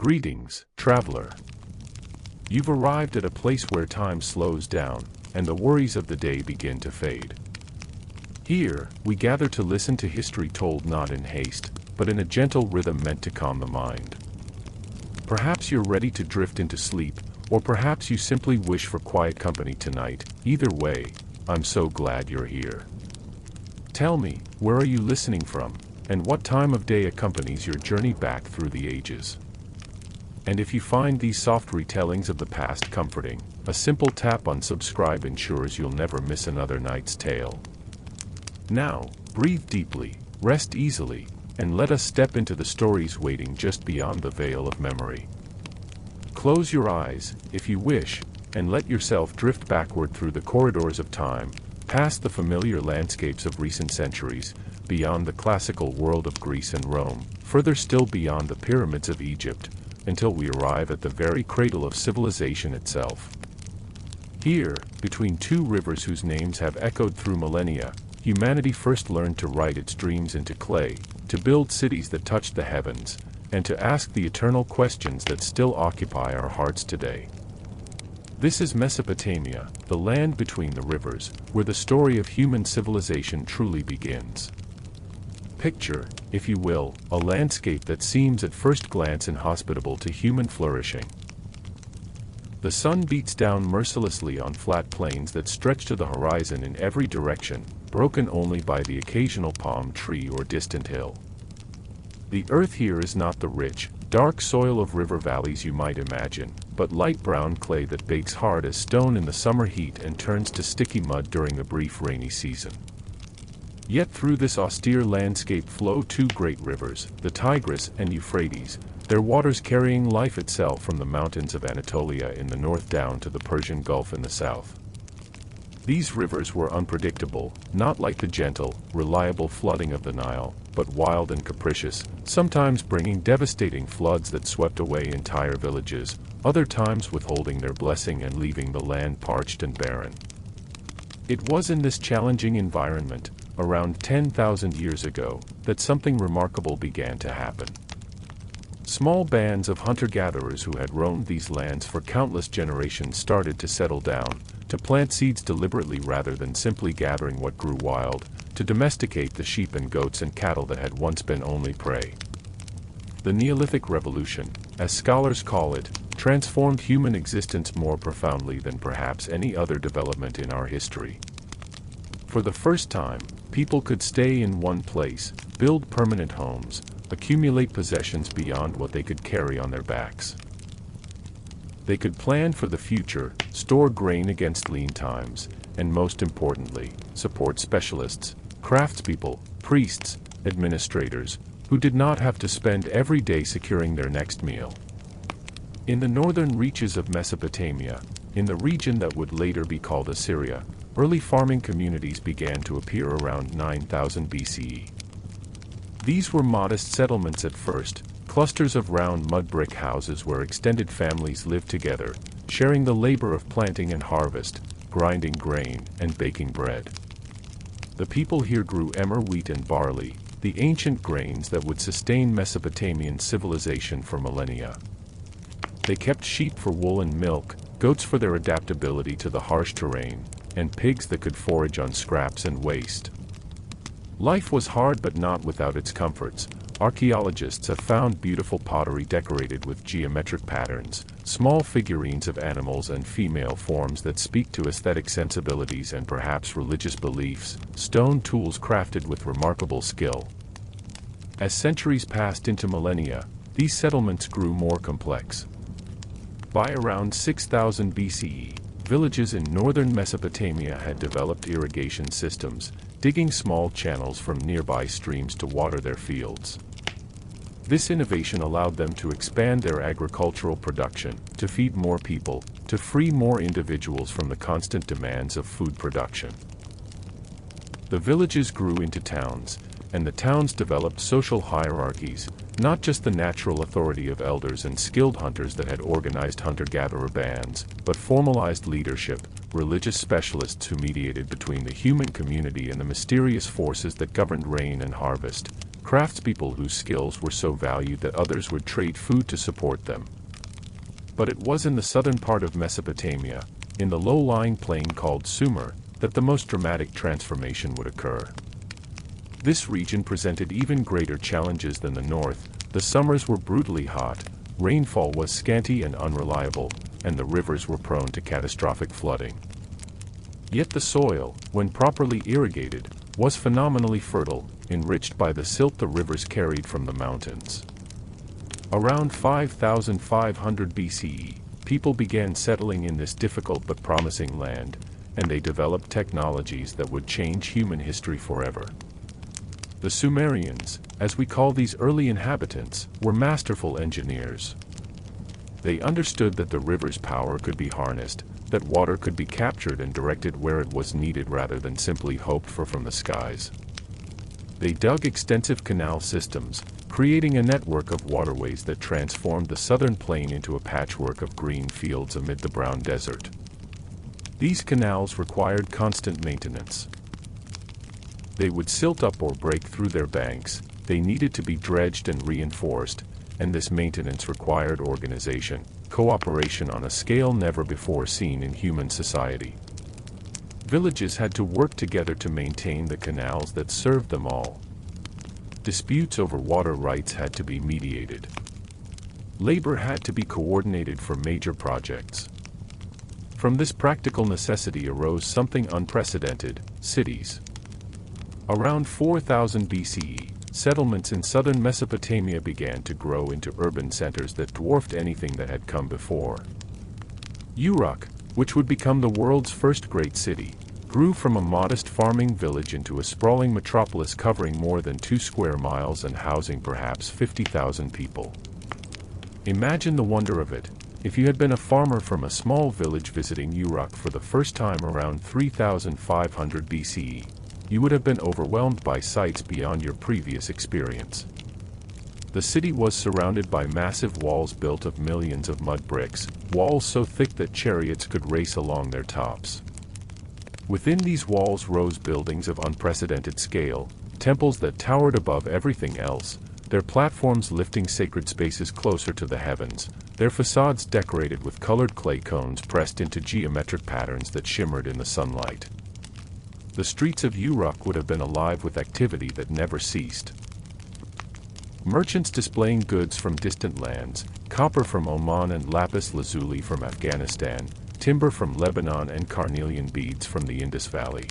Greetings, traveler. You've arrived at a place where time slows down, and the worries of the day begin to fade. Here, we gather to listen to history told not in haste, but in a gentle rhythm meant to calm the mind. Perhaps you're ready to drift into sleep, or perhaps you simply wish for quiet company tonight. Either way, I'm so glad you're here. Tell me, where are you listening from, and what time of day accompanies your journey back through the ages? And if you find these soft retellings of the past comforting, a simple tap on subscribe ensures you'll never miss another night's tale. Now, breathe deeply, rest easily, and let us step into the stories waiting just beyond the veil of memory. Close your eyes, if you wish, and let yourself drift backward through the corridors of time, past the familiar landscapes of recent centuries, beyond the classical world of Greece and Rome, further still beyond the pyramids of Egypt, until we arrive at the very cradle of civilization itself. Here, between two rivers whose names have echoed through millennia, humanity first learned to write its dreams into clay, to build cities that touched the heavens, and to ask the eternal questions that still occupy our hearts today. This is Mesopotamia, the land between the rivers, where the story of human civilization truly begins. Picture, if you will, a landscape that seems at first glance inhospitable to human flourishing. The sun beats down mercilessly on flat plains that stretch to the horizon in every direction, broken only by the occasional palm tree or distant hill. The earth here is not the rich, dark soil of river valleys you might imagine, but light brown clay that bakes hard as stone in the summer heat and turns to sticky mud during the brief rainy season. Yet through this austere landscape flow two great rivers, the Tigris and Euphrates, their waters carrying life itself from the mountains of Anatolia in the north down to the Persian Gulf in the south. These rivers were unpredictable, not like the gentle, reliable flooding of the Nile, but wild and capricious, sometimes bringing devastating floods that swept away entire villages, other times withholding their blessing and leaving the land parched and barren. It was in this challenging environment, around 10,000 years ago, that something remarkable began to happen. Small bands of hunter-gatherers who had roamed these lands for countless generations started to settle down, to plant seeds deliberately rather than simply gathering what grew wild, to domesticate the sheep and goats and cattle that had once been only prey. The Neolithic Revolution, as scholars call it, transformed human existence more profoundly than perhaps any other development in our history. For the first time, people could stay in one place, build permanent homes, accumulate possessions beyond what they could carry on their backs. They could plan for the future, store grain against lean times, and most importantly, support specialists, craftspeople, priests, administrators, who did not have to spend every day securing their next meal. In the northern reaches of Mesopotamia, in the region that would later be called Assyria, early farming communities began to appear around 9000 BCE. These were modest settlements at first, clusters of round mud brick houses where extended families lived together, sharing the labor of planting and harvest, grinding grain, and baking bread. The people here grew emmer wheat and barley, the ancient grains that would sustain Mesopotamian civilization for millennia. They kept sheep for wool and milk, goats for their adaptability to the harsh terrain, and pigs that could forage on scraps and waste. Life was hard but not without its comforts. Archaeologists have found beautiful pottery decorated with geometric patterns, small figurines of animals and female forms that speak to aesthetic sensibilities and perhaps religious beliefs, stone tools crafted with remarkable skill. As centuries passed into millennia, these settlements grew more complex. By around 6000 BCE, villages in northern Mesopotamia had developed irrigation systems, digging small channels from nearby streams to water their fields. This innovation allowed them to expand their agricultural production, to feed more people, to free more individuals from the constant demands of food production. The villages grew into towns, and the towns developed social hierarchies, not just the natural authority of elders and skilled hunters that had organized hunter-gatherer bands, but formalized leadership, religious specialists who mediated between the human community and the mysterious forces that governed rain and harvest, craftspeople whose skills were so valued that others would trade food to support them. But it was in the southern part of Mesopotamia, in the low-lying plain called Sumer, that the most dramatic transformation would occur. This region presented even greater challenges than the north. The summers were brutally hot, rainfall was scanty and unreliable, and the rivers were prone to catastrophic flooding. Yet the soil, when properly irrigated, was phenomenally fertile, enriched by the silt the rivers carried from the mountains. Around 5500 BCE, people began settling in this difficult but promising land, and they developed technologies that would change human history forever. The Sumerians, as we call these early inhabitants, were masterful engineers. They understood that the river's power could be harnessed, that water could be captured and directed where it was needed rather than simply hoped for from the skies. They dug extensive canal systems, creating a network of waterways that transformed the southern plain into a patchwork of green fields amid the brown desert. These canals required constant maintenance. They would silt up or break through their banks, they needed to be dredged and reinforced, and this maintenance required organization, cooperation on a scale never before seen in human society. Villages had to work together to maintain the canals that served them all. Disputes over water rights had to be mediated. Labor had to be coordinated for major projects. From this practical necessity arose something unprecedented: cities. Around 4000 BCE, settlements in southern Mesopotamia began to grow into urban centers that dwarfed anything that had come before. Uruk, which would become the world's first great city, grew from a modest farming village into a sprawling metropolis covering more than 2 square miles and housing perhaps 50,000 people. Imagine the wonder of it. If you had been a farmer from a small village visiting Uruk for the first time around 3500 BCE, you would have been overwhelmed by sights beyond your previous experience. The city was surrounded by massive walls built of millions of mud bricks, walls so thick that chariots could race along their tops. Within these walls rose buildings of unprecedented scale, temples that towered above everything else, their platforms lifting sacred spaces closer to the heavens, their facades decorated with colored clay cones pressed into geometric patterns that shimmered in the sunlight. The streets of Uruk would have been alive with activity that never ceased. Merchants displaying goods from distant lands, copper from Oman and lapis lazuli from Afghanistan, timber from Lebanon and carnelian beads from the Indus Valley.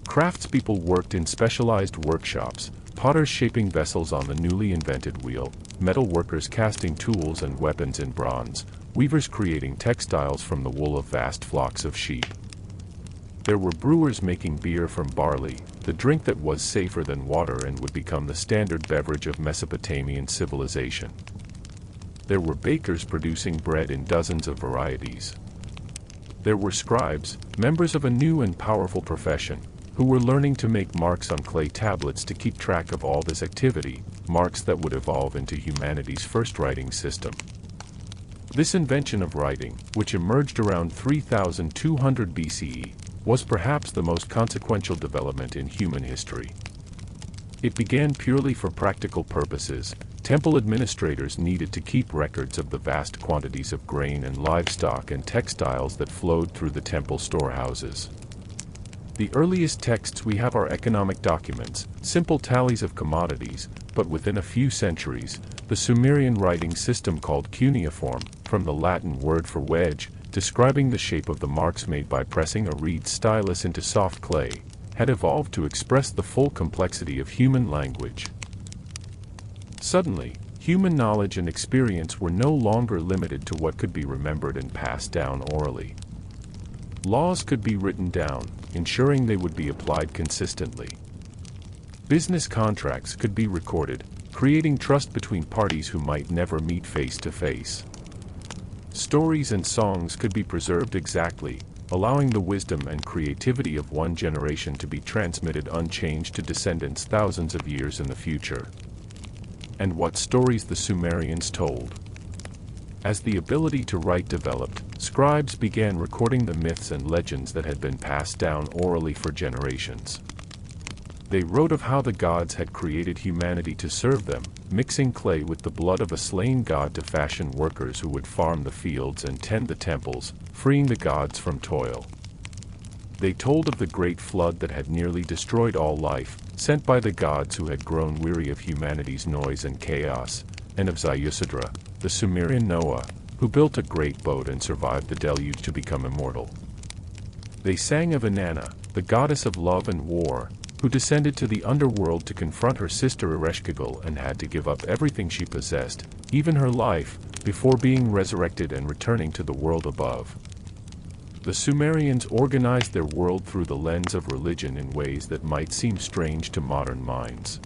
Craftspeople worked in specialized workshops, potters shaping vessels on the newly invented wheel, metal workers casting tools and weapons in bronze, weavers creating textiles from the wool of vast flocks of sheep. There were brewers making beer from barley, the drink that was safer than water and would become the standard beverage of Mesopotamian civilization. There were bakers producing bread in dozens of varieties. There were scribes, members of a new and powerful profession, who were learning to make marks on clay tablets to keep track of all this activity, marks that would evolve into humanity's first writing system. This invention of writing, which emerged around 3200 BCE, was perhaps the most consequential development in human history. It began purely for practical purposes. Temple administrators needed to keep records of the vast quantities of grain and livestock and textiles that flowed through the temple storehouses. The earliest texts we have are economic documents, simple tallies of commodities, but within a few centuries, the Sumerian writing system called cuneiform, from the Latin word for wedge, describing the shape of the marks made by pressing a reed stylus into soft clay, had evolved to express the full complexity of human language. Suddenly, human knowledge and experience were no longer limited to what could be remembered and passed down orally. Laws could be written down, ensuring they would be applied consistently. Business contracts could be recorded, creating trust between parties who might never meet face to face. Stories and songs could be preserved exactly, allowing the wisdom and creativity of one generation to be transmitted unchanged to descendants thousands of years in the future. And what stories the Sumerians told. As the ability to write developed, scribes began recording the myths and legends that had been passed down orally for generations. They wrote of how the gods had created humanity to serve them, mixing clay with the blood of a slain god to fashion workers who would farm the fields and tend the temples, freeing the gods from toil. They told of the great flood that had nearly destroyed all life, sent by the gods who had grown weary of humanity's noise and chaos, and of Ziusudra, the Sumerian Noah, who built a great boat and survived the deluge to become immortal. They sang of Inanna, the goddess of love and war, who descended to the underworld to confront her sister Ereshkigal and had to give up everything she possessed, even her life, before being resurrected and returning to the world above. The Sumerians organized their world through the lens of religion in ways that might seem strange to modern minds.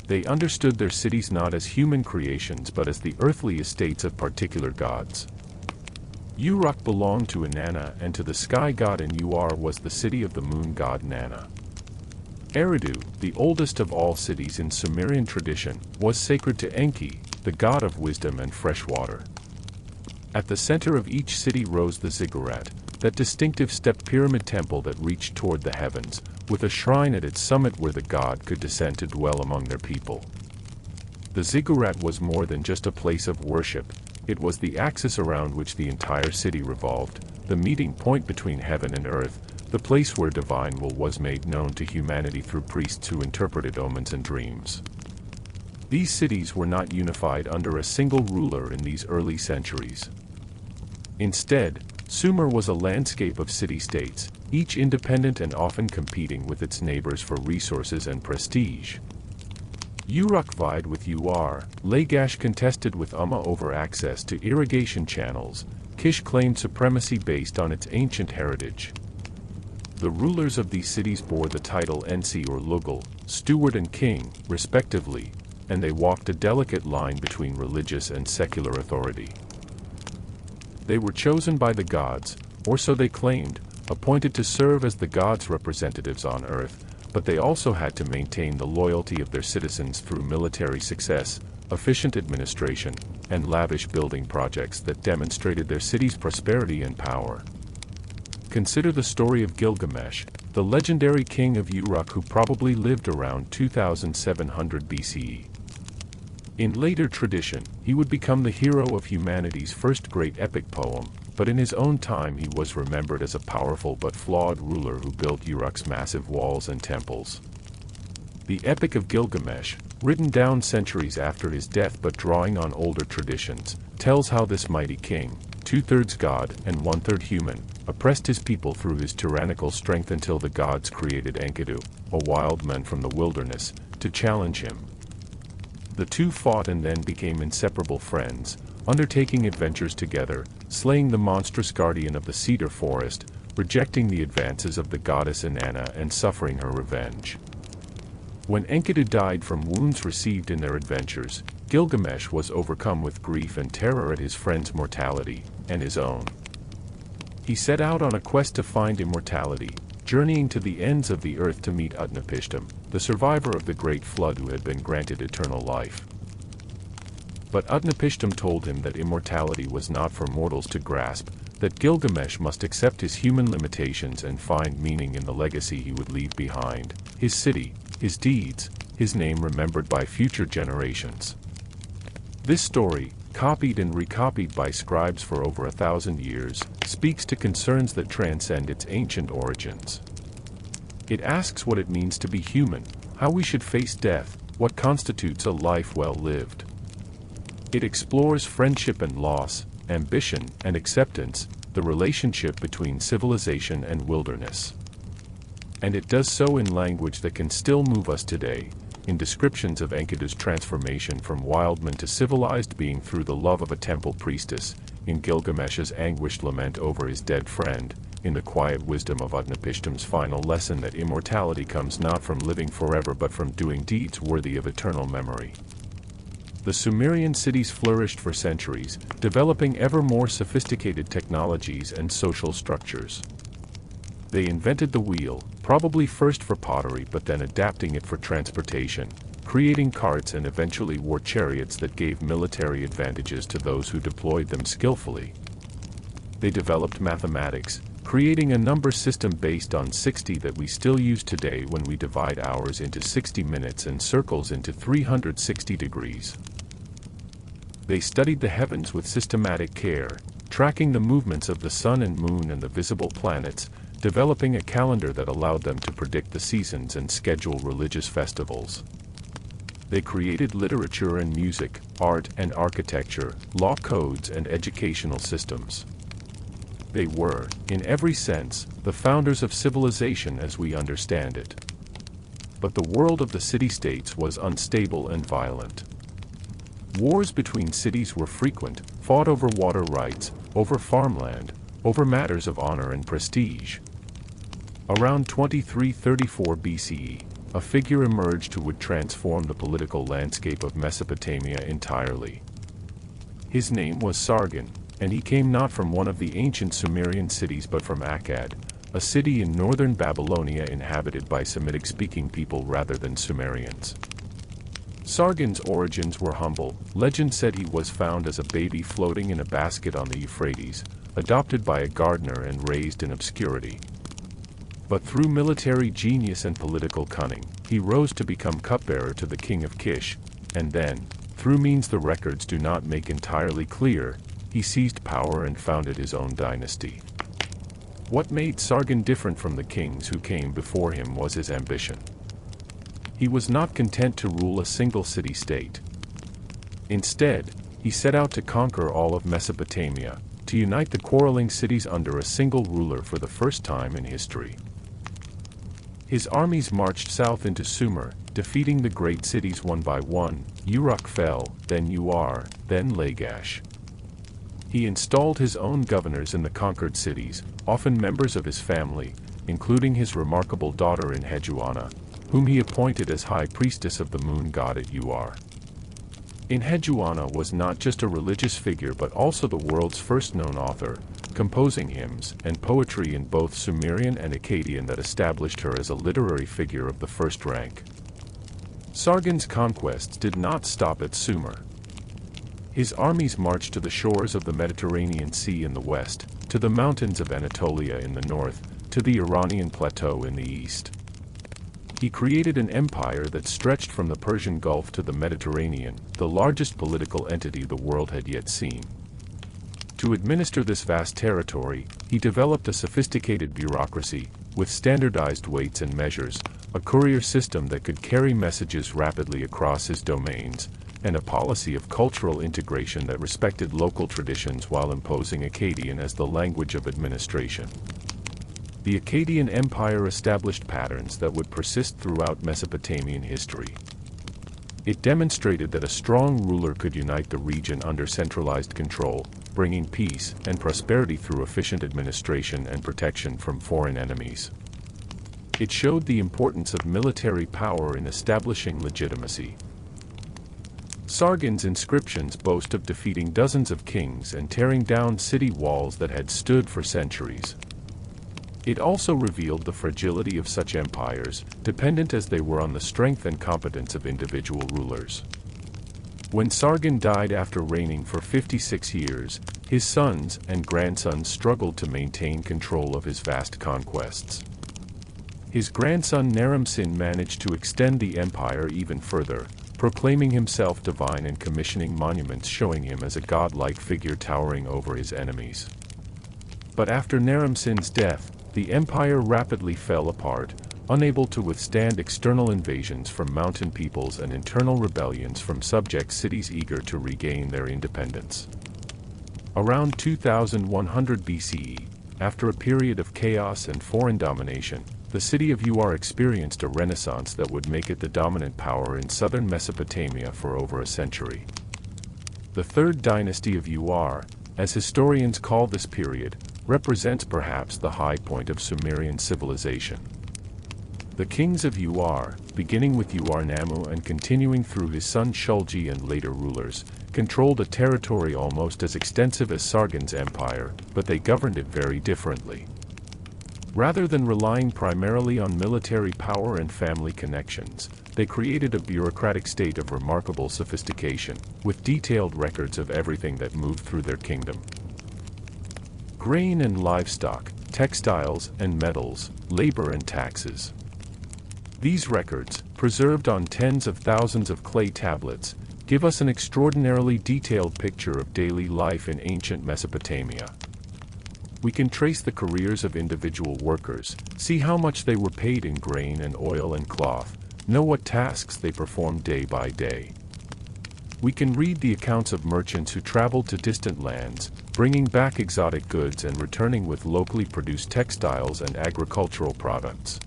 They understood their cities not as human creations but as the earthly estates of particular gods. Uruk belonged to Inanna and to the sky god, and Ur was the city of the moon god Nanna. Eridu, the oldest of all cities in Sumerian tradition, was sacred to Enki, the god of wisdom and fresh water. At the center of each city rose the ziggurat, that distinctive stepped pyramid temple that reached toward the heavens, with a shrine at its summit where the god could descend to dwell among their people. The ziggurat was more than just a place of worship, it was the axis around which the entire city revolved, the meeting point between heaven and earth, the place where divine will was made known to humanity through priests who interpreted omens and dreams. These cities were not unified under a single ruler in these early centuries. Instead, Sumer was a landscape of city-states, each independent and often competing with its neighbors for resources and prestige. Uruk vied with Ur, Lagash contested with Umma over access to irrigation channels, Kish claimed supremacy based on its ancient heritage. The rulers of these cities bore the title Ensi or Lugal, steward and king, respectively, and they walked a delicate line between religious and secular authority. They were chosen by the gods, or so they claimed, appointed to serve as the gods' representatives on earth, but they also had to maintain the loyalty of their citizens through military success, efficient administration, and lavish building projects that demonstrated their city's prosperity and power. Consider the story of Gilgamesh, the legendary king of Uruk who probably lived around 2700 BCE. In later tradition, he would become the hero of humanity's first great epic poem, but in his own time he was remembered as a powerful but flawed ruler who built Uruk's massive walls and temples. The Epic of Gilgamesh, written down centuries after his death but drawing on older traditions, tells how this mighty king, two-thirds god and one-third human, oppressed his people through his tyrannical strength until the gods created Enkidu, a wild man from the wilderness, to challenge him. The two fought and then became inseparable friends, undertaking adventures together, slaying the monstrous guardian of the cedar forest, rejecting the advances of the goddess Inanna and suffering her revenge. When Enkidu died from wounds received in their adventures, Gilgamesh was overcome with grief and terror at his friend's mortality, and his own. He set out on a quest to find immortality, journeying to the ends of the earth to meet Utnapishtim, the survivor of the great flood who had been granted eternal life. But Utnapishtim told him that immortality was not for mortals to grasp, that Gilgamesh must accept his human limitations and find meaning in the legacy he would leave behind, his city, his deeds, his name remembered by future generations. This story, copied and recopied by scribes for over 1,000 years, speaks to concerns that transcend its ancient origins. It asks what it means to be human, how we should face death, what constitutes a life well lived. It explores friendship and loss, ambition and acceptance, the relationship between civilization and wilderness. And it does so in language that can still move us today, in descriptions of Enkidu's transformation from wildman to civilized being through the love of a temple priestess, in Gilgamesh's anguished lament over his dead friend, in the quiet wisdom of Utnapishtim's final lesson that immortality comes not from living forever but from doing deeds worthy of eternal memory. The Sumerian cities flourished for centuries, developing ever more sophisticated technologies and social structures. They invented the wheel, probably first for pottery but then adapting it for transportation, creating carts and eventually war chariots that gave military advantages to those who deployed them skillfully. They developed mathematics, creating a number system based on 60 that we still use today when we divide hours into 60 minutes and circles into 360 degrees. They studied the heavens with systematic care, tracking the movements of the sun and moon and the visible planets, developing a calendar that allowed them to predict the seasons and schedule religious festivals. They created literature and music, art and architecture, law codes and educational systems. They were, in every sense, the founders of civilization as we understand it. But the world of the city-states was unstable and violent. Wars between cities were frequent, fought over water rights, over farmland, over matters of honor and prestige. Around 2334 BCE, a figure emerged who would transform the political landscape of Mesopotamia entirely. His name was Sargon, and he came not from one of the ancient Sumerian cities but from Akkad, a city in northern Babylonia inhabited by Semitic-speaking people rather than Sumerians. Sargon's origins were humble. Legend said he was found as a baby floating in a basket on the Euphrates, adopted by a gardener and raised in obscurity. But through military genius and political cunning, he rose to become cupbearer to the king of Kish, and then, through means the records do not make entirely clear, he seized power and founded his own dynasty. What made Sargon different from the kings who came before him was his ambition. He was not content to rule a single city-state. Instead, he set out to conquer all of Mesopotamia, to unite the quarreling cities under a single ruler for the first time in history. His armies marched south into Sumer, defeating the great cities one by one. Uruk fell, then Uar, then Lagash. He installed his own governors in the conquered cities, often members of his family, including his remarkable daughter Enheduanna, whom he appointed as high priestess of the moon god at Uar. Enheduanna was not just a religious figure but also the world's first known author, composing hymns and poetry in both Sumerian and Akkadian that established her as a literary figure of the first rank. Sargon's conquests did not stop at Sumer. His armies marched to the shores of the Mediterranean Sea in the west, to the mountains of Anatolia in the north, to the Iranian plateau in the east. He created an empire that stretched from the Persian Gulf to the Mediterranean, the largest political entity the world had yet seen. To administer this vast territory, he developed a sophisticated bureaucracy, with standardized weights and measures, a courier system that could carry messages rapidly across his domains, and a policy of cultural integration that respected local traditions while imposing Akkadian as the language of administration. The Akkadian Empire established patterns that would persist throughout Mesopotamian history. It demonstrated that a strong ruler could unite the region under centralized control, bringing peace and prosperity through efficient administration and protection from foreign enemies. It showed the importance of military power in establishing legitimacy. Sargon's inscriptions boast of defeating dozens of kings and tearing down city walls that had stood for centuries. It also revealed the fragility of such empires, dependent as they were on the strength and competence of individual rulers. When Sargon died after reigning for 56 years, his sons and grandsons struggled to maintain control of his vast conquests. His grandson Naram-Sin managed to extend the empire even further, proclaiming himself divine and commissioning monuments showing him as a godlike figure towering over his enemies. But after Naram-Sin's death, the empire rapidly fell apart, unable to withstand external invasions from mountain peoples and internal rebellions from subject cities eager to regain their independence. Around 2100 BCE, after a period of chaos and foreign domination, the city of Uar experienced a renaissance that would make it the dominant power in southern Mesopotamia for over a century. The third dynasty of Uar, as historians call this period, represents perhaps the high point of Sumerian civilization. The kings of Uar, beginning with Uar-Nammu and continuing through his son Shulgi and later rulers, controlled a territory almost as extensive as Sargon's empire, but they governed it very differently. Rather than relying primarily on military power and family connections, they created a bureaucratic state of remarkable sophistication, with detailed records of everything that moved through their kingdom. Grain and livestock, textiles and metals, labor and taxes. These records, preserved on tens of thousands of clay tablets, give us an extraordinarily detailed picture of daily life in ancient Mesopotamia. We can trace the careers of individual workers, see how much they were paid in grain and oil and cloth, know what tasks they performed day by day. We can read the accounts of merchants who traveled to distant lands, bringing back exotic goods and returning with locally produced textiles and agricultural products.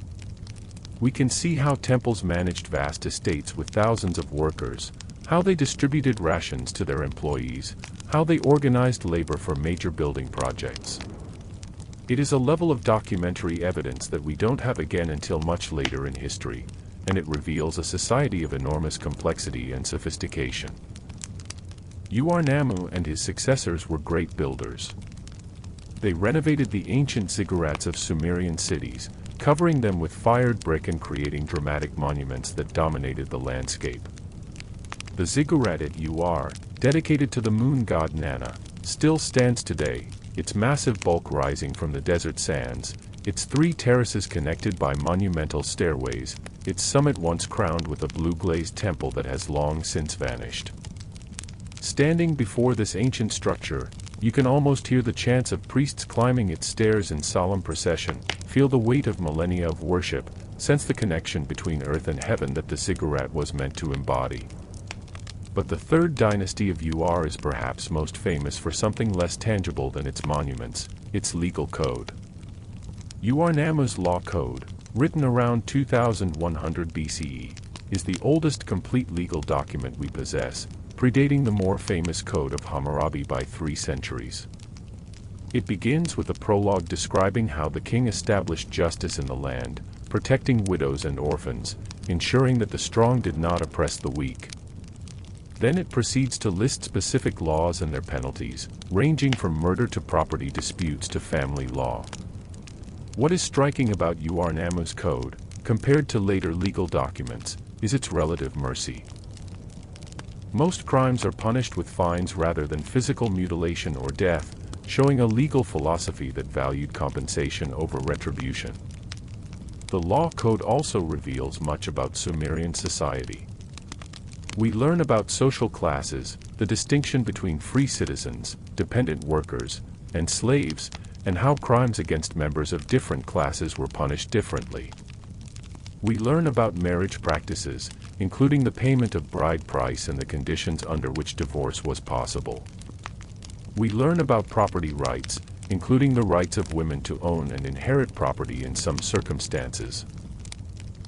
We can see how temples managed vast estates with thousands of workers, how they distributed rations to their employees, how they organized labor for major building projects. It is a level of documentary evidence that we don't have again until much later in history, and it reveals a society of enormous complexity and sophistication. Uarnamu and his successors were great builders. They renovated the ancient ziggurats of Sumerian cities, covering them with fired brick and creating dramatic monuments that dominated the landscape. The ziggurat at Ur, dedicated to the moon god Nana, still stands today, its massive bulk rising from the desert sands, its three terraces connected by monumental stairways, its summit once crowned with a blue-glazed temple that has long since vanished. Standing before this ancient structure, you can almost hear the chants of priests climbing its stairs in solemn procession, feel the weight of millennia of worship, sense the connection between earth and heaven that the ziggurat was meant to embody. But the third dynasty of Ur is perhaps most famous for something less tangible than its monuments, its legal code. Uarnamu's law code, written around 2100 BCE, is the oldest complete legal document we possess, predating the more famous Code of Hammurabi by 3 centuries. It begins with a prologue describing how the king established justice in the land, protecting widows and orphans, ensuring that the strong did not oppress the weak. Then it proceeds to list specific laws and their penalties, ranging from murder to property disputes to family law. What is striking about Uarnamu's code, compared to later legal documents, is its relative mercy. Most crimes are punished with fines rather than physical mutilation or death, showing a legal philosophy that valued compensation over retribution. The law code also reveals much about Sumerian society. We learn about social classes, the distinction between free citizens, dependent workers, and slaves, and how crimes against members of different classes were punished differently. We learn about marriage practices, including the payment of bride price and the conditions under which divorce was possible. We learn about property rights, including the rights of women to own and inherit property in some circumstances.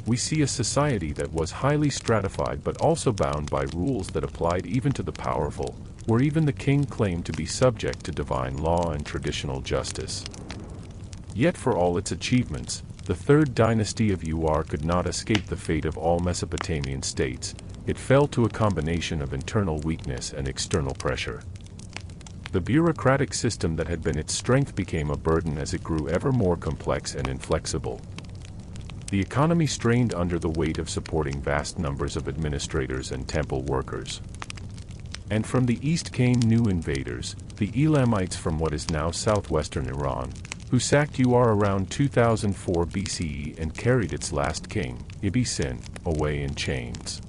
We see a society that was highly stratified but also bound by rules that applied even to the powerful, where even the king claimed to be subject to divine law and traditional justice. Yet for all its achievements, the third dynasty of Ur could not escape the fate of all Mesopotamian states. It fell to a combination of internal weakness and external pressure. The bureaucratic system that had been its strength became a burden as it grew ever more complex and inflexible. The economy strained under the weight of supporting vast numbers of administrators and temple workers. And from the east came new invaders, the Elamites from what is now southwestern Iran, who sacked Ur around 2004 BCE and carried its last king, Ibbi-Sin, away in chains.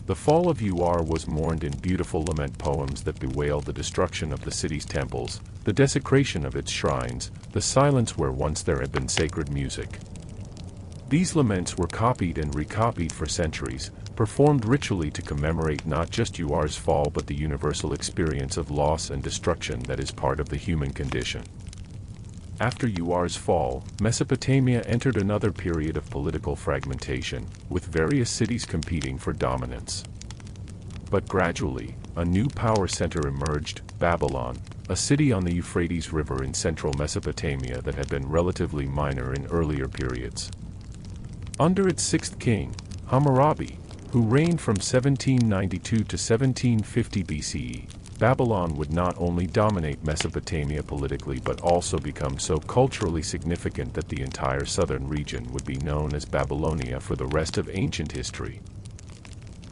The fall of Ur was mourned in beautiful lament poems that bewail the destruction of the city's temples, the desecration of its shrines, the silence where once there had been sacred music. These laments were copied and recopied for centuries, performed ritually to commemorate not just Ur's fall but the universal experience of loss and destruction that is part of the human condition. After Ur's fall, Mesopotamia entered another period of political fragmentation, with various cities competing for dominance. But gradually, a new power center emerged, Babylon, a city on the Euphrates River in central Mesopotamia that had been relatively minor in earlier periods. Under its sixth king, Hammurabi, who reigned from 1792 to 1750 BCE, Babylon would not only dominate Mesopotamia politically but also become so culturally significant that the entire southern region would be known as Babylonia for the rest of ancient history.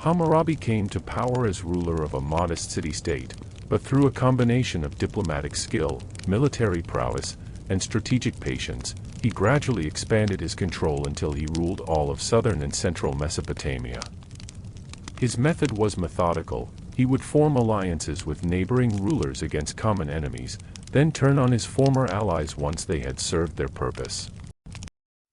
Hammurabi came to power as ruler of a modest city-state, but through a combination of diplomatic skill, military prowess, and strategic patience, he gradually expanded his control until he ruled all of southern and central Mesopotamia. His method was methodical. He would form alliances with neighboring rulers against common enemies, then turn on his former allies once they had served their purpose.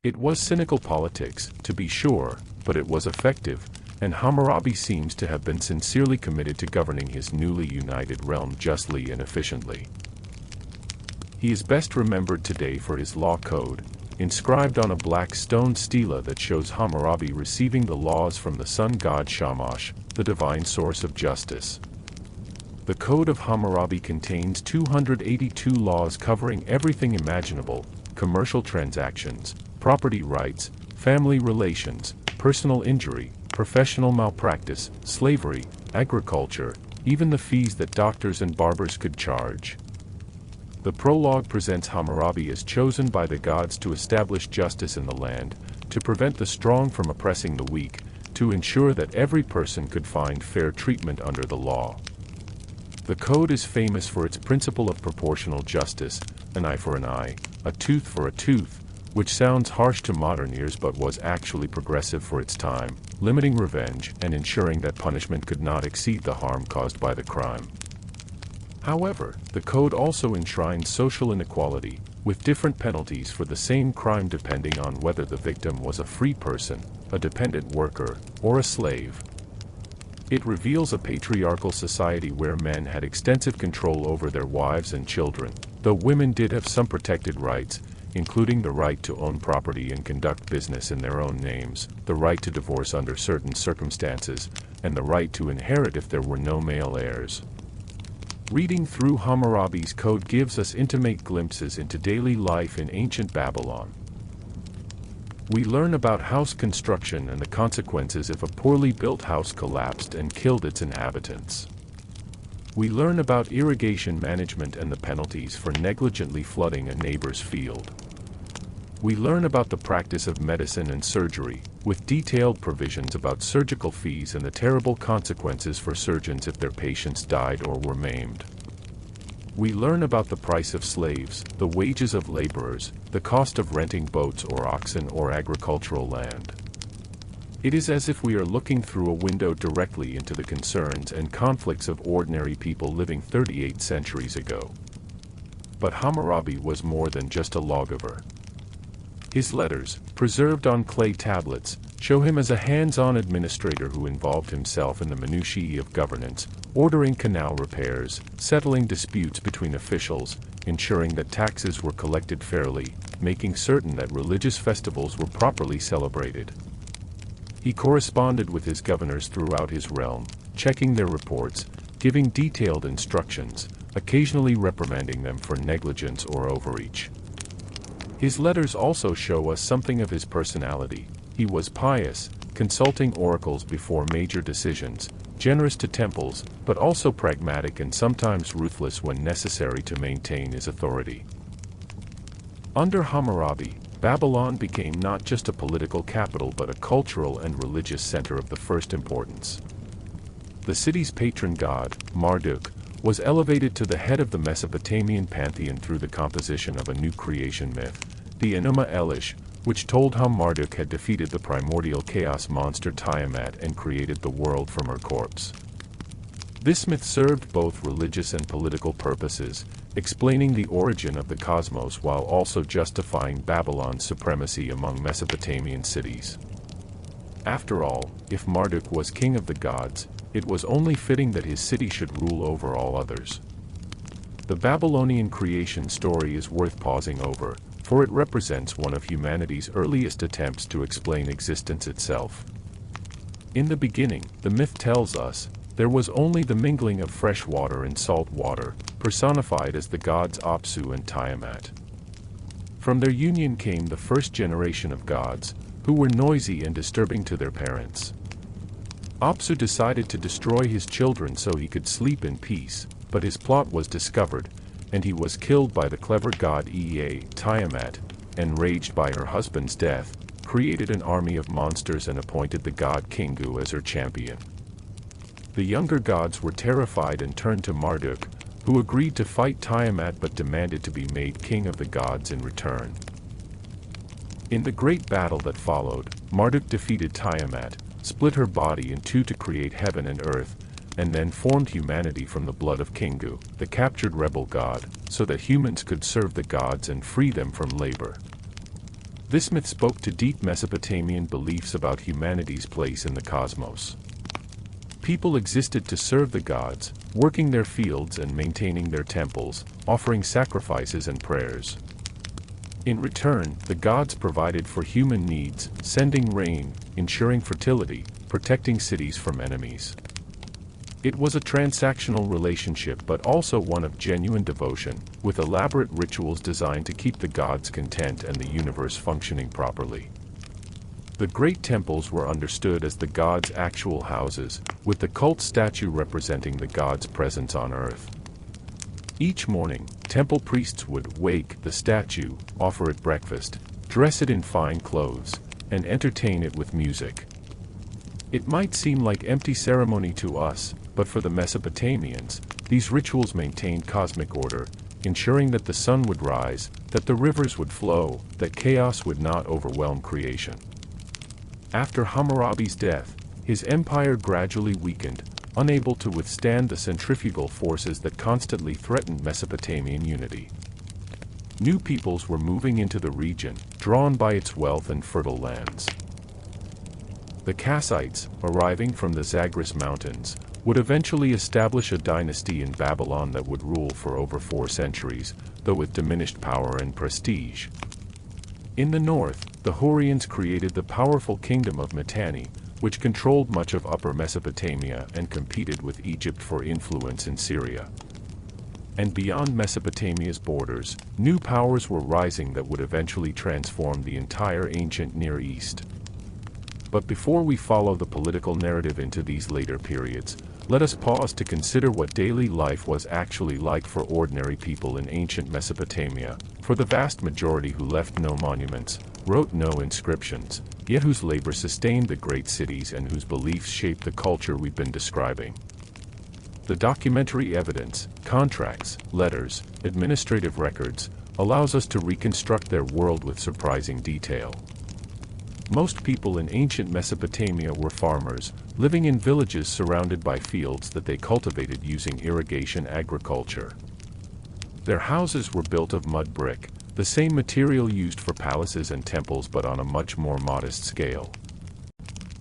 It was cynical politics, to be sure, but it was effective, and Hammurabi seems to have been sincerely committed to governing his newly united realm justly and efficiently. He is best remembered today for his law code, inscribed on a black stone stela that shows Hammurabi receiving the laws from the sun god Shamash, the divine source of justice. The Code of Hammurabi contains 282 laws covering everything imaginable: commercial transactions, property rights, family relations, personal injury, professional malpractice, slavery, agriculture, even the fees that doctors and barbers could charge. The prologue presents Hammurabi as chosen by the gods to establish justice in the land, to prevent the strong from oppressing the weak, to ensure that every person could find fair treatment under the law. The code is famous for its principle of proportional justice, an eye for an eye, a tooth for a tooth, which sounds harsh to modern ears but was actually progressive for its time, limiting revenge and ensuring that punishment could not exceed the harm caused by the crime. However, the code also enshrines social inequality, with different penalties for the same crime depending on whether the victim was a free person, a dependent worker, or a slave. It reveals a patriarchal society where men had extensive control over their wives and children, though women did have some protected rights, including the right to own property and conduct business in their own names, the right to divorce under certain circumstances, and the right to inherit if there were no male heirs. Reading through Hammurabi's code gives us intimate glimpses into daily life in ancient Babylon. We learn about house construction and the consequences if a poorly built house collapsed and killed its inhabitants. We learn about irrigation management and the penalties for negligently flooding a neighbor's field. We learn about the practice of medicine and surgery, with detailed provisions about surgical fees and the terrible consequences for surgeons if their patients died or were maimed. We learn about the price of slaves, the wages of laborers, the cost of renting boats or oxen or agricultural land. It is as if we are looking through a window directly into the concerns and conflicts of ordinary people living 38 centuries ago. But Hammurabi was more than just a lawgiver. His letters, preserved on clay tablets, show him as a hands-on administrator who involved himself in the minutiae of governance, ordering canal repairs, settling disputes between officials, ensuring that taxes were collected fairly, making certain that religious festivals were properly celebrated. He corresponded with his governors throughout his realm, checking their reports, giving detailed instructions, occasionally reprimanding them for negligence or overreach. His letters also show us something of his personality. He was pious, consulting oracles before major decisions, generous to temples, but also pragmatic and sometimes ruthless when necessary to maintain his authority. Under Hammurabi, Babylon became not just a political capital but a cultural and religious center of the first importance. The city's patron god, Marduk, was elevated to the head of the Mesopotamian pantheon through the composition of a new creation myth, the Enuma Elish, which told how Marduk had defeated the primordial chaos monster Tiamat and created the world from her corpse. This myth served both religious and political purposes, explaining the origin of the cosmos while also justifying Babylon's supremacy among Mesopotamian cities. After all, if Marduk was king of the gods, it was only fitting that his city should rule over all others. The Babylonian creation story is worth pausing over, for it represents one of humanity's earliest attempts to explain existence itself. In the beginning, the myth tells us, there was only the mingling of fresh water and salt water, personified as the gods Apsu and Tiamat. From their union came the first generation of gods, who were noisy and disturbing to their parents. Apsu decided to destroy his children so he could sleep in peace, but his plot was discovered, and he was killed by the clever god Ea, Tiamat, enraged by her husband's death, created an army of monsters and appointed the god Kingu as her champion. The younger gods were terrified and turned to Marduk, who agreed to fight Tiamat but demanded to be made king of the gods in return. In the great battle that followed, Marduk defeated Tiamat, split her body in two to create heaven and earth, and then formed humanity from the blood of Kingu, the captured rebel god, so that humans could serve the gods and free them from labor. This myth spoke to deep Mesopotamian beliefs about humanity's place in the cosmos. People existed to serve the gods, working their fields and maintaining their temples, offering sacrifices and prayers. In return, the gods provided for human needs, sending rain, ensuring fertility, protecting cities from enemies. It was a transactional relationship but also one of genuine devotion, with elaborate rituals designed to keep the gods content and the universe functioning properly. The great temples were understood as the gods' actual houses, with the cult statue representing the gods' presence on earth. Each morning, temple priests would wake the statue, offer it breakfast, dress it in fine clothes, and entertain it with music. It might seem like empty ceremony to us, but for the Mesopotamians, these rituals maintained cosmic order, ensuring that the sun would rise, that the rivers would flow, that chaos would not overwhelm creation. After Hammurabi's death, his empire gradually weakened, unable to withstand the centrifugal forces that constantly threatened Mesopotamian unity. New peoples were moving into the region, drawn by its wealth and fertile lands. The Kassites, arriving from the Zagros Mountains, would eventually establish a dynasty in Babylon that would rule for over 4 centuries, though with diminished power and prestige. In the north, the Hurrians created the powerful kingdom of Mitanni, which controlled much of Upper Mesopotamia and competed with Egypt for influence in Syria. And beyond Mesopotamia's borders, new powers were rising that would eventually transform the entire ancient Near East. But before we follow the political narrative into these later periods, let us pause to consider what daily life was actually like for ordinary people in ancient Mesopotamia, for the vast majority who left no monuments, wrote no inscriptions, yet whose labor sustained the great cities and whose beliefs shaped the culture we've been describing. The documentary evidence, contracts, letters, administrative records, allows us to reconstruct their world with surprising detail. Most people in ancient Mesopotamia were farmers, living in villages surrounded by fields that they cultivated using irrigation agriculture. Their houses were built of mud brick, the same material used for palaces and temples but on a much more modest scale.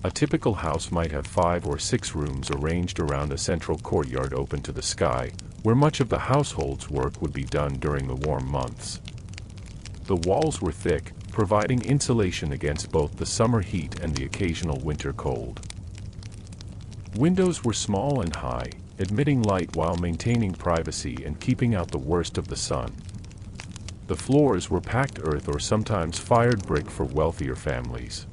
A typical house might have 5 or 6 rooms arranged around a central courtyard open to the sky, where much of the household's work would be done during the warm months. The walls were thick, providing insulation against both the summer heat and the occasional winter cold. Windows were small and high, admitting light while maintaining privacy and keeping out the worst of the sun. The floors were packed earth or sometimes fired brick for wealthier families.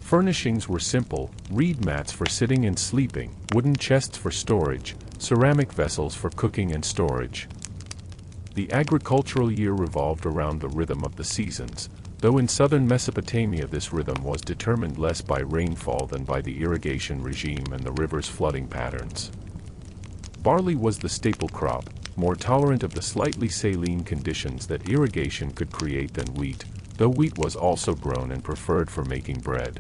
Furnishings were simple: reed mats for sitting and sleeping, wooden chests for storage, ceramic vessels for cooking and storage. The agricultural year revolved around the rhythm of the seasons, though in southern Mesopotamia this rhythm was determined less by rainfall than by the irrigation regime and the river's flooding patterns. Barley was the staple crop, more tolerant of the slightly saline conditions that irrigation could create than wheat, though wheat was also grown and preferred for making bread.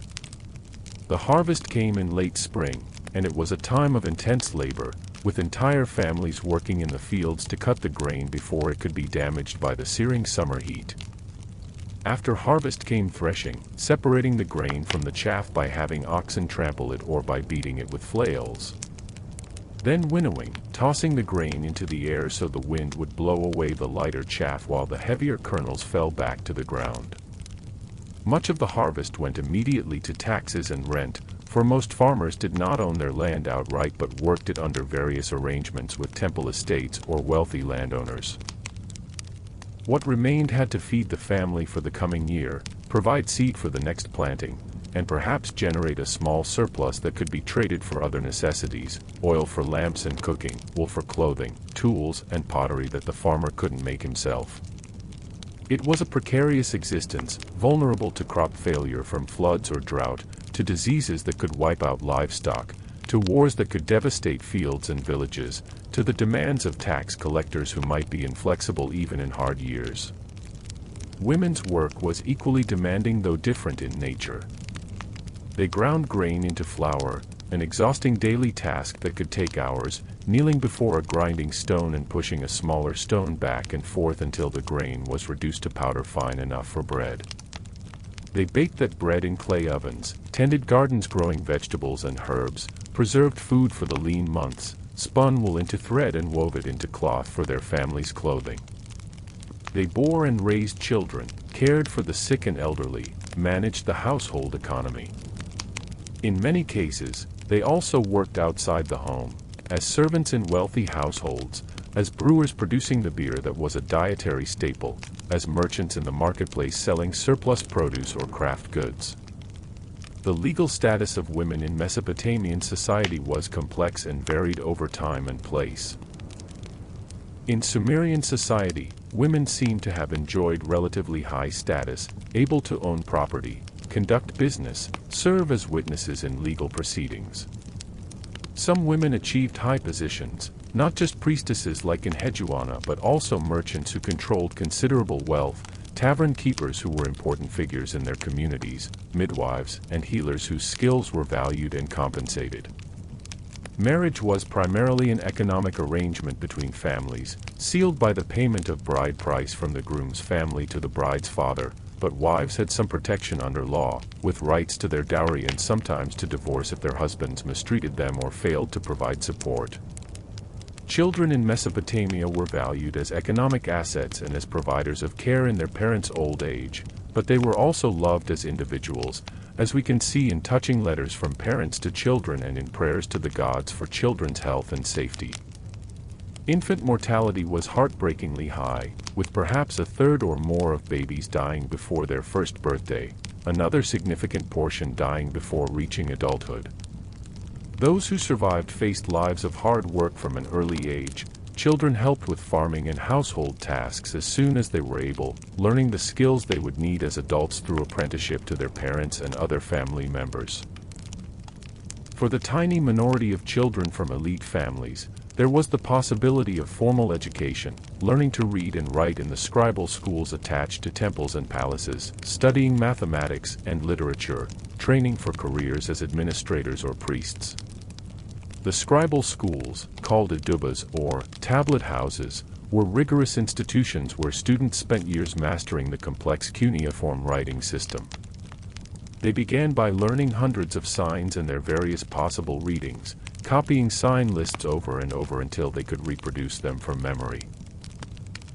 The harvest came in late spring, and it was a time of intense labor, with entire families working in the fields to cut the grain before it could be damaged by the searing summer heat. After harvest came threshing, separating the grain from the chaff by having oxen trample it or by beating it with flails. Then winnowing, tossing the grain into the air so the wind would blow away the lighter chaff while the heavier kernels fell back to the ground. Much of the harvest went immediately to taxes and rent, for most farmers did not own their land outright but worked it under various arrangements with temple estates or wealthy landowners. What remained had to feed the family for the coming year, provide seed for the next planting, and perhaps generate a small surplus that could be traded for other necessities: oil for lamps and cooking, wool for clothing, tools and pottery that the farmer couldn't make himself. It was a precarious existence, vulnerable to crop failure from floods or drought, to diseases that could wipe out livestock, to wars that could devastate fields and villages, to the demands of tax collectors who might be inflexible even in hard years. Women's work was equally demanding though different in nature. They ground grain into flour, an exhausting daily task that could take hours, kneeling before a grinding stone and pushing a smaller stone back and forth until the grain was reduced to powder fine enough for bread. They baked that bread in clay ovens, tended gardens growing vegetables and herbs, preserved food for the lean months, spun wool into thread and wove it into cloth for their families' clothing. They bore and raised children, cared for the sick and elderly, managed the household economy. In many cases, they also worked outside the home, as servants in wealthy households, as brewers producing the beer that was a dietary staple, as merchants in the marketplace selling surplus produce or craft goods. The legal status of women in Mesopotamian society was complex and varied over time and place. In Sumerian society, women seem to have enjoyed relatively high status, able to own property, conduct business, serve as witnesses in legal proceedings. Some women achieved high positions, not just priestesses like in Hejuana but also merchants who controlled considerable wealth, tavern keepers who were important figures in their communities, midwives, and healers whose skills were valued and compensated. Marriage was primarily an economic arrangement between families, sealed by the payment of bride price from the groom's family to the bride's father, but wives had some protection under law, with rights to their dowry and sometimes to divorce if their husbands mistreated them or failed to provide support. Children in Mesopotamia were valued as economic assets and as providers of care in their parents' old age, but they were also loved as individuals, as we can see in touching letters from parents to children and in prayers to the gods for children's health and safety. Infant mortality was heartbreakingly high, with perhaps a third or more of babies dying before their first birthday, another significant portion dying before reaching adulthood. Those who survived faced lives of hard work from an early age. Children helped with farming and household tasks as soon as they were able, learning the skills they would need as adults through apprenticeship to their parents and other family members. For the tiny minority of children from elite families, there was the possibility of formal education, learning to read and write in the scribal schools attached to temples and palaces, studying mathematics and literature, training for careers as administrators or priests. The scribal schools, called adubas or tablet houses, were rigorous institutions where students spent years mastering the complex cuneiform writing system. They began by learning hundreds of signs and their various possible readings, copying sign lists over and over until they could reproduce them from memory.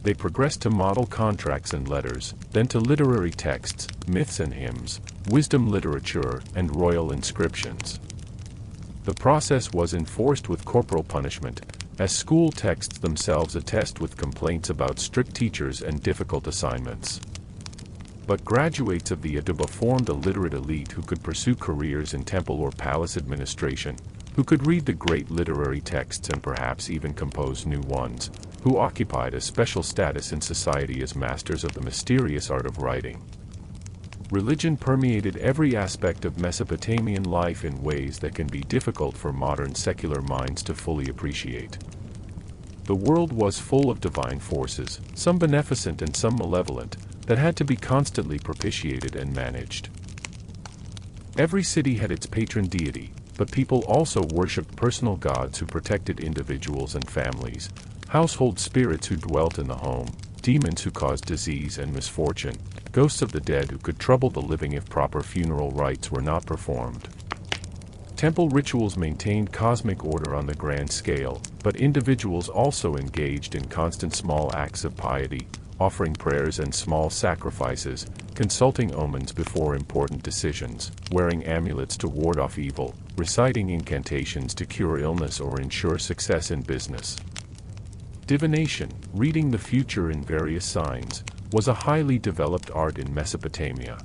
They progressed to model contracts and letters, then to literary texts, myths and hymns, wisdom literature, and royal inscriptions. The process was enforced with corporal punishment, as school texts themselves attest with complaints about strict teachers and difficult assignments. But graduates of the Aduba formed a literate elite who could pursue careers in temple or palace administration, who could read the great literary texts and perhaps even compose new ones, who occupied a special status in society as masters of the mysterious art of writing. Religion permeated every aspect of Mesopotamian life in ways that can be difficult for modern secular minds to fully appreciate. The world was full of divine forces, some beneficent and some malevolent, that had to be constantly propitiated and managed. Every city had its patron deity, but people also worshipped personal gods who protected individuals and families, household spirits who dwelt in the home, demons who caused disease and misfortune, ghosts of the dead who could trouble the living if proper funeral rites were not performed. Temple rituals maintained cosmic order on the grand scale, but individuals also engaged in constant small acts of piety, offering prayers and small sacrifices, consulting omens before important decisions, wearing amulets to ward off evil, reciting incantations to cure illness or ensure success in business. Divination, reading the future in various signs, was a highly developed art in Mesopotamia.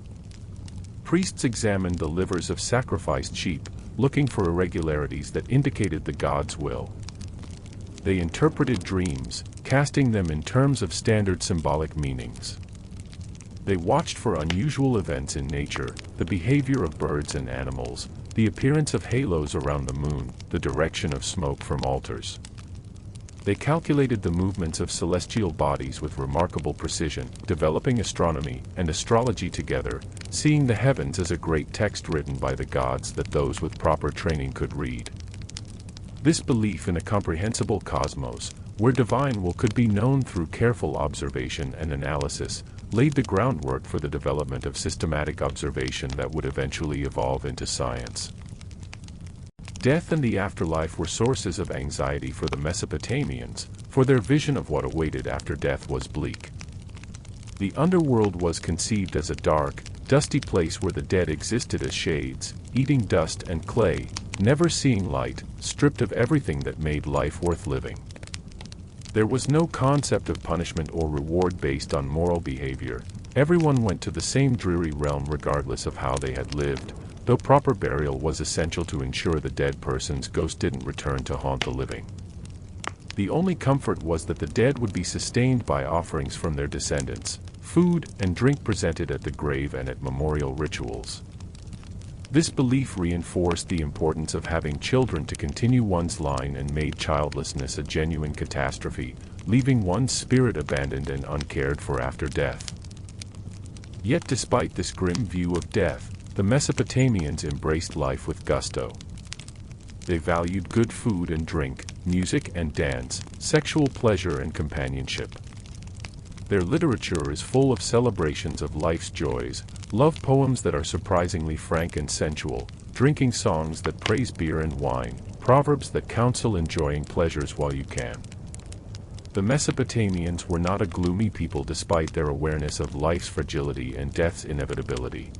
Priests examined the livers of sacrificed sheep, looking for irregularities that indicated the god's will. They interpreted dreams, casting them in terms of standard symbolic meanings. They watched for unusual events in nature, the behavior of birds and animals, the appearance of halos around the moon, the direction of smoke from altars. They calculated the movements of celestial bodies with remarkable precision, developing astronomy and astrology together, seeing the heavens as a great text written by the gods that those with proper training could read. This belief in a comprehensible cosmos, where divine will could be known through careful observation and analysis, laid the groundwork for the development of systematic observation that would eventually evolve into science. Death and the afterlife were sources of anxiety for the Mesopotamians, for their vision of what awaited after death was bleak. The underworld was conceived as a dark, dusty place where the dead existed as shades, eating dust and clay, never seeing light, stripped of everything that made life worth living. There was no concept of punishment or reward based on moral behavior. Everyone went to the same dreary realm regardless of how they had lived, though proper burial was essential to ensure the dead person's ghost didn't return to haunt the living. The only comfort was that the dead would be sustained by offerings from their descendants, food and drink presented at the grave and at memorial rituals. This belief reinforced the importance of having children to continue one's line and made childlessness a genuine catastrophe, leaving one's spirit abandoned and uncared for after death. Yet despite this grim view of death, the Mesopotamians embraced life with gusto. They valued good food and drink, music and dance, sexual pleasure and companionship. Their literature is full of celebrations of life's joys, love poems that are surprisingly frank and sensual, drinking songs that praise beer and wine, proverbs that counsel enjoying pleasures while you can. The Mesopotamians were not a gloomy people despite their awareness of life's fragility and death's inevitability.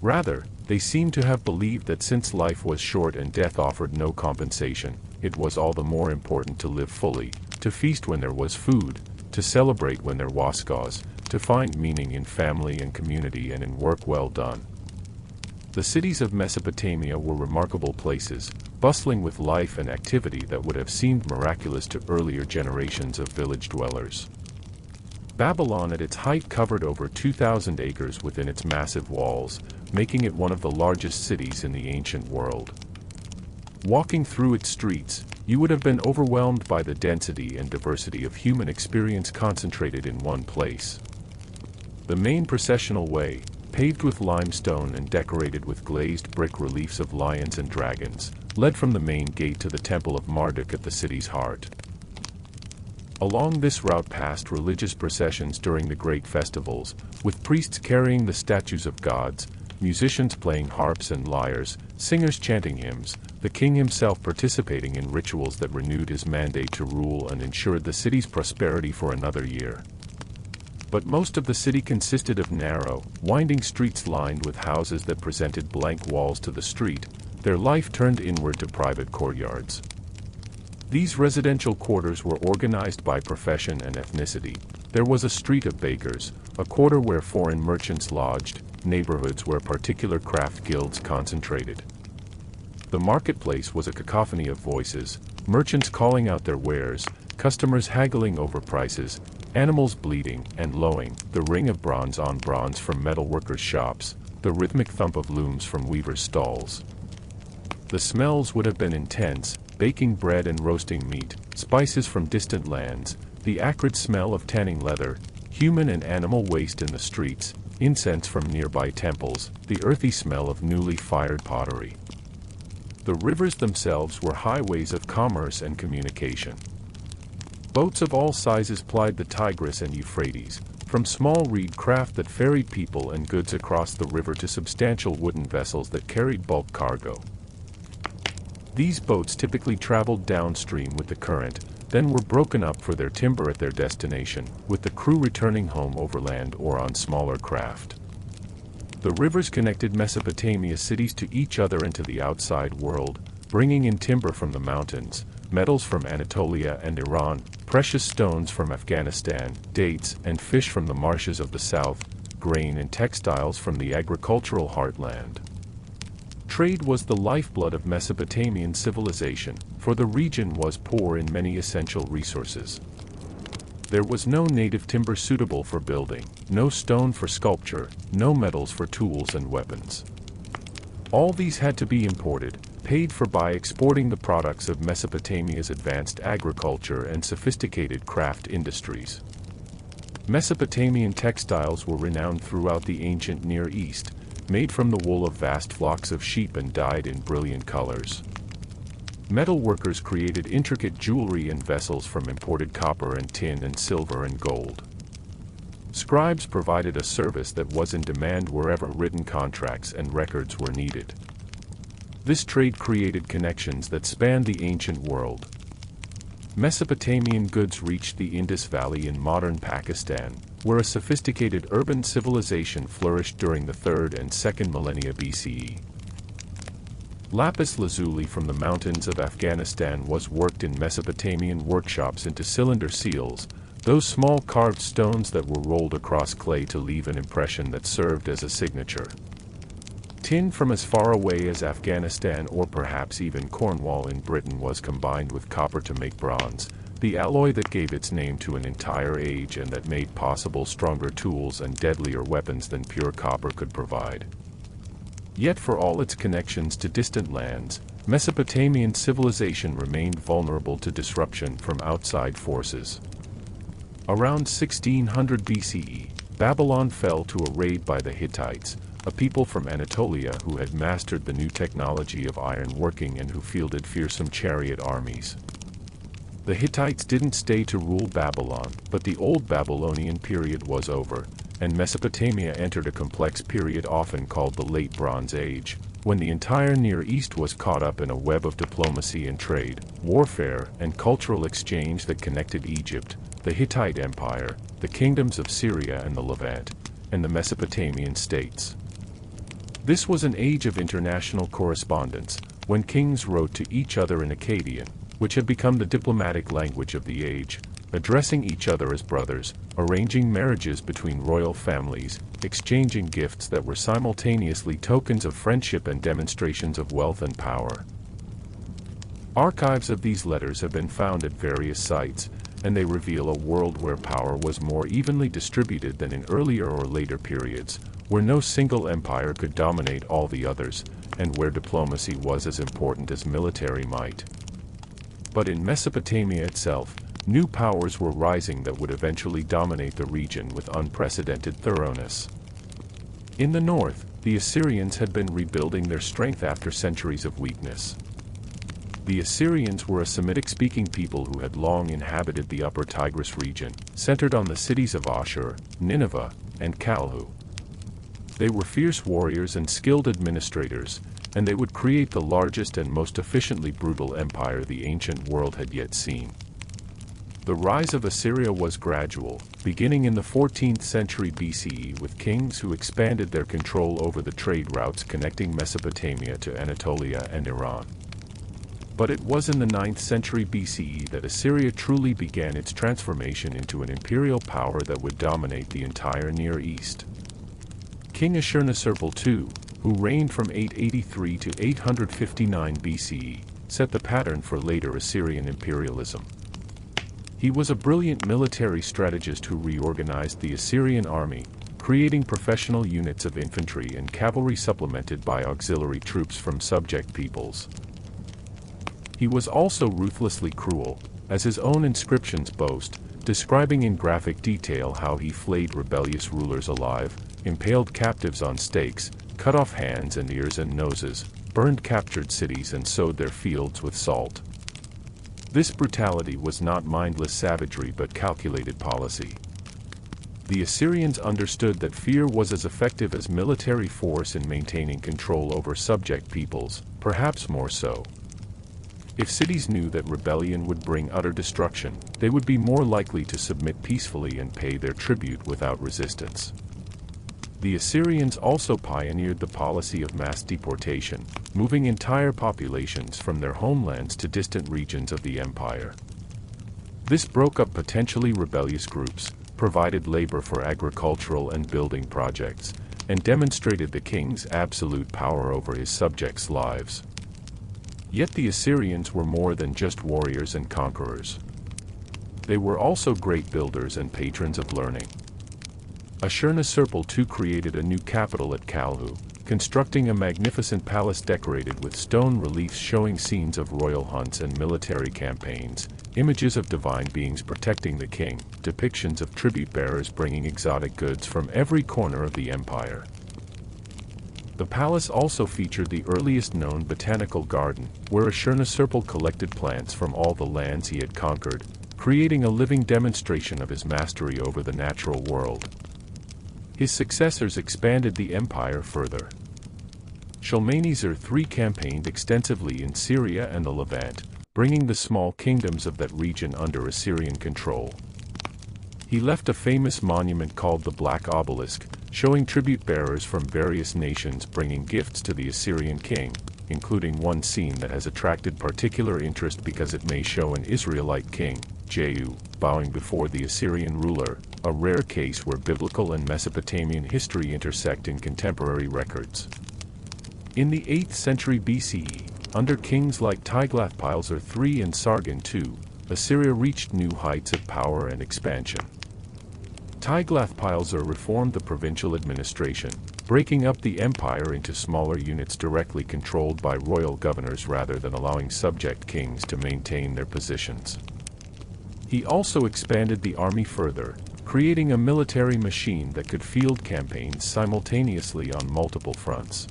Rather, they seem to have believed that since life was short and death offered no compensation, it was all the more important to live fully, to feast when there was food, to celebrate when there was cause, to find meaning in family and community and in work well done. The cities of Mesopotamia were remarkable places, bustling with life and activity that would have seemed miraculous to earlier generations of village dwellers. Babylon at its height covered over 2,000 acres within its massive walls, making it one of the largest cities in the ancient world. Walking through its streets, you would have been overwhelmed by the density and diversity of human experience concentrated in one place. The main processional way, paved with limestone and decorated with glazed brick reliefs of lions and dragons, led from the main gate to the Temple of Marduk at the city's heart. Along this route passed religious processions during the great festivals, with priests carrying the statues of gods, musicians playing harps and lyres, singers chanting hymns, the king himself participating in rituals that renewed his mandate to rule and ensured the city's prosperity for another year. But most of the city consisted of narrow, winding streets lined with houses that presented blank walls to the street, their life turned inward to private courtyards. These residential quarters were organized by profession and ethnicity. There was a street of bakers, a quarter where foreign merchants lodged, neighborhoods where particular craft guilds concentrated. The marketplace was a cacophony of voices, merchants calling out their wares, customers haggling over prices, animals bleating and lowing, the ring of bronze on bronze from metalworkers' shops, the rhythmic thump of looms from weavers' stalls. The smells would have been intense, baking bread and roasting meat, spices from distant lands, the acrid smell of tanning leather, human and animal waste in the streets, incense from nearby temples, the earthy smell of newly fired pottery. The rivers themselves were highways of commerce and communication. Boats of all sizes plied the Tigris and Euphrates, from small reed craft that ferried people and goods across the river to substantial wooden vessels that carried bulk cargo. These boats typically traveled downstream with the current, then were broken up for their timber at their destination, with the crew returning home overland or on smaller craft. The rivers connected Mesopotamia cities to each other and to the outside world, bringing in timber from the mountains, metals from Anatolia and Iran, precious stones from Afghanistan, dates and fish from the marshes of the south, grain and textiles from the agricultural heartland. Trade was the lifeblood of Mesopotamian civilization, for the region was poor in many essential resources. There was no native timber suitable for building, no stone for sculpture, no metals for tools and weapons. All these had to be imported, paid for by exporting the products of Mesopotamia's advanced agriculture and sophisticated craft industries. Mesopotamian textiles were renowned throughout the ancient Near East, made from the wool of vast flocks of sheep and dyed in brilliant colors. Metal workers created intricate jewelry and vessels from imported copper and tin and silver and gold. Scribes provided a service that was in demand wherever written contracts and records were needed. This trade created connections that spanned the ancient world. Mesopotamian goods reached the Indus Valley in modern Pakistan, where a sophisticated urban civilization flourished during the 3rd and 2nd millennia BCE. Lapis lazuli from the mountains of Afghanistan was worked in Mesopotamian workshops into cylinder seals, those small carved stones that were rolled across clay to leave an impression that served as a signature. Tin from as far away as Afghanistan or perhaps even Cornwall in Britain was combined with copper to make bronze, the alloy that gave its name to an entire age and that made possible stronger tools and deadlier weapons than pure copper could provide. Yet for all its connections to distant lands, Mesopotamian civilization remained vulnerable to disruption from outside forces. Around 1600 BCE, Babylon fell to a raid by the Hittites, a people from Anatolia who had mastered the new technology of iron working and who fielded fearsome chariot armies. The Hittites didn't stay to rule Babylon, but the Old Babylonian period was over, and Mesopotamia entered a complex period often called the Late Bronze Age, when the entire Near East was caught up in a web of diplomacy and trade, warfare, and cultural exchange that connected Egypt, the Hittite Empire, the kingdoms of Syria and the Levant, and the Mesopotamian states. This was an age of international correspondence, when kings wrote to each other in Akkadian, which had become the diplomatic language of the age, addressing each other as brothers, arranging marriages between royal families, exchanging gifts that were simultaneously tokens of friendship and demonstrations of wealth and power. Archives of these letters have been found at various sites, and they reveal a world where power was more evenly distributed than in earlier or later periods, where no single empire could dominate all the others, and where diplomacy was as important as military might. But in Mesopotamia itself, new powers were rising that would eventually dominate the region with unprecedented thoroughness. In the north, the Assyrians had been rebuilding their strength after centuries of weakness. The Assyrians were a Semitic-speaking people who had long inhabited the upper Tigris region, centered on the cities of Ashur, Nineveh, and Kalhu. They were fierce warriors and skilled administrators, and they would create the largest and most efficiently brutal empire the ancient world had yet seen. The rise of Assyria was gradual, beginning in the 14th century BCE with kings who expanded their control over the trade routes connecting Mesopotamia to Anatolia and Iran. But it was in the 9th century BCE that Assyria truly began its transformation into an imperial power that would dominate the entire Near East. King Ashurnasirpal II, who reigned from 883 to 859 BCE, set the pattern for later Assyrian imperialism. He was a brilliant military strategist who reorganized the Assyrian army, creating professional units of infantry and cavalry supplemented by auxiliary troops from subject peoples. He was also ruthlessly cruel, as his own inscriptions boast, describing in graphic detail how he flayed rebellious rulers alive, impaled captives on stakes, cut off hands and ears and noses, burned captured cities and sowed their fields with salt. This brutality was not mindless savagery but calculated policy. The Assyrians understood that fear was as effective as military force in maintaining control over subject peoples, perhaps more so. If cities knew that rebellion would bring utter destruction, they would be more likely to submit peacefully and pay their tribute without resistance. The Assyrians also pioneered the policy of mass deportation, moving entire populations from their homelands to distant regions of the empire. This broke up potentially rebellious groups, provided labor for agricultural and building projects, and demonstrated the king's absolute power over his subjects' lives. Yet the Assyrians were more than just warriors and conquerors. They were also great builders and patrons of learning. Ashurnasirpal II created a new capital at Kalhu, constructing a magnificent palace decorated with stone reliefs showing scenes of royal hunts and military campaigns, images of divine beings protecting the king, depictions of tribute bearers bringing exotic goods from every corner of the empire. The palace also featured the earliest known botanical garden, where Ashurnasirpal collected plants from all the lands he had conquered, creating a living demonstration of his mastery over the natural world. His successors expanded the empire further. Shalmaneser III campaigned extensively in Syria and the Levant, bringing the small kingdoms of that region under Assyrian control. He left a famous monument called the Black Obelisk, showing tribute bearers from various nations bringing gifts to the Assyrian king, including one scene that has attracted particular interest because it may show an Israelite king, Jehu, bowing before the Assyrian ruler, a rare case where biblical and Mesopotamian history intersect in contemporary records. In the 8th century BCE, under kings like Tiglath-Pileser III and Sargon II, Assyria reached new heights of power and expansion. Tiglath-Pileser reformed the provincial administration, breaking up the empire into smaller units directly controlled by royal governors rather than allowing subject kings to maintain their positions. He also expanded the army further, creating a military machine that could field campaigns simultaneously on multiple fronts.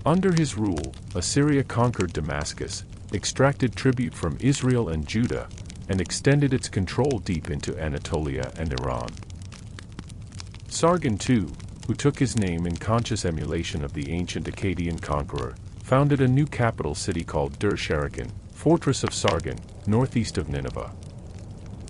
Under his rule, Assyria conquered Damascus, extracted tribute from Israel and Judah, and extended its control deep into Anatolia and Iran. Sargon II, who took his name in conscious emulation of the ancient Akkadian conqueror, founded a new capital city called Dur-Sharrukin, Fortress of Sargon, northeast of Nineveh.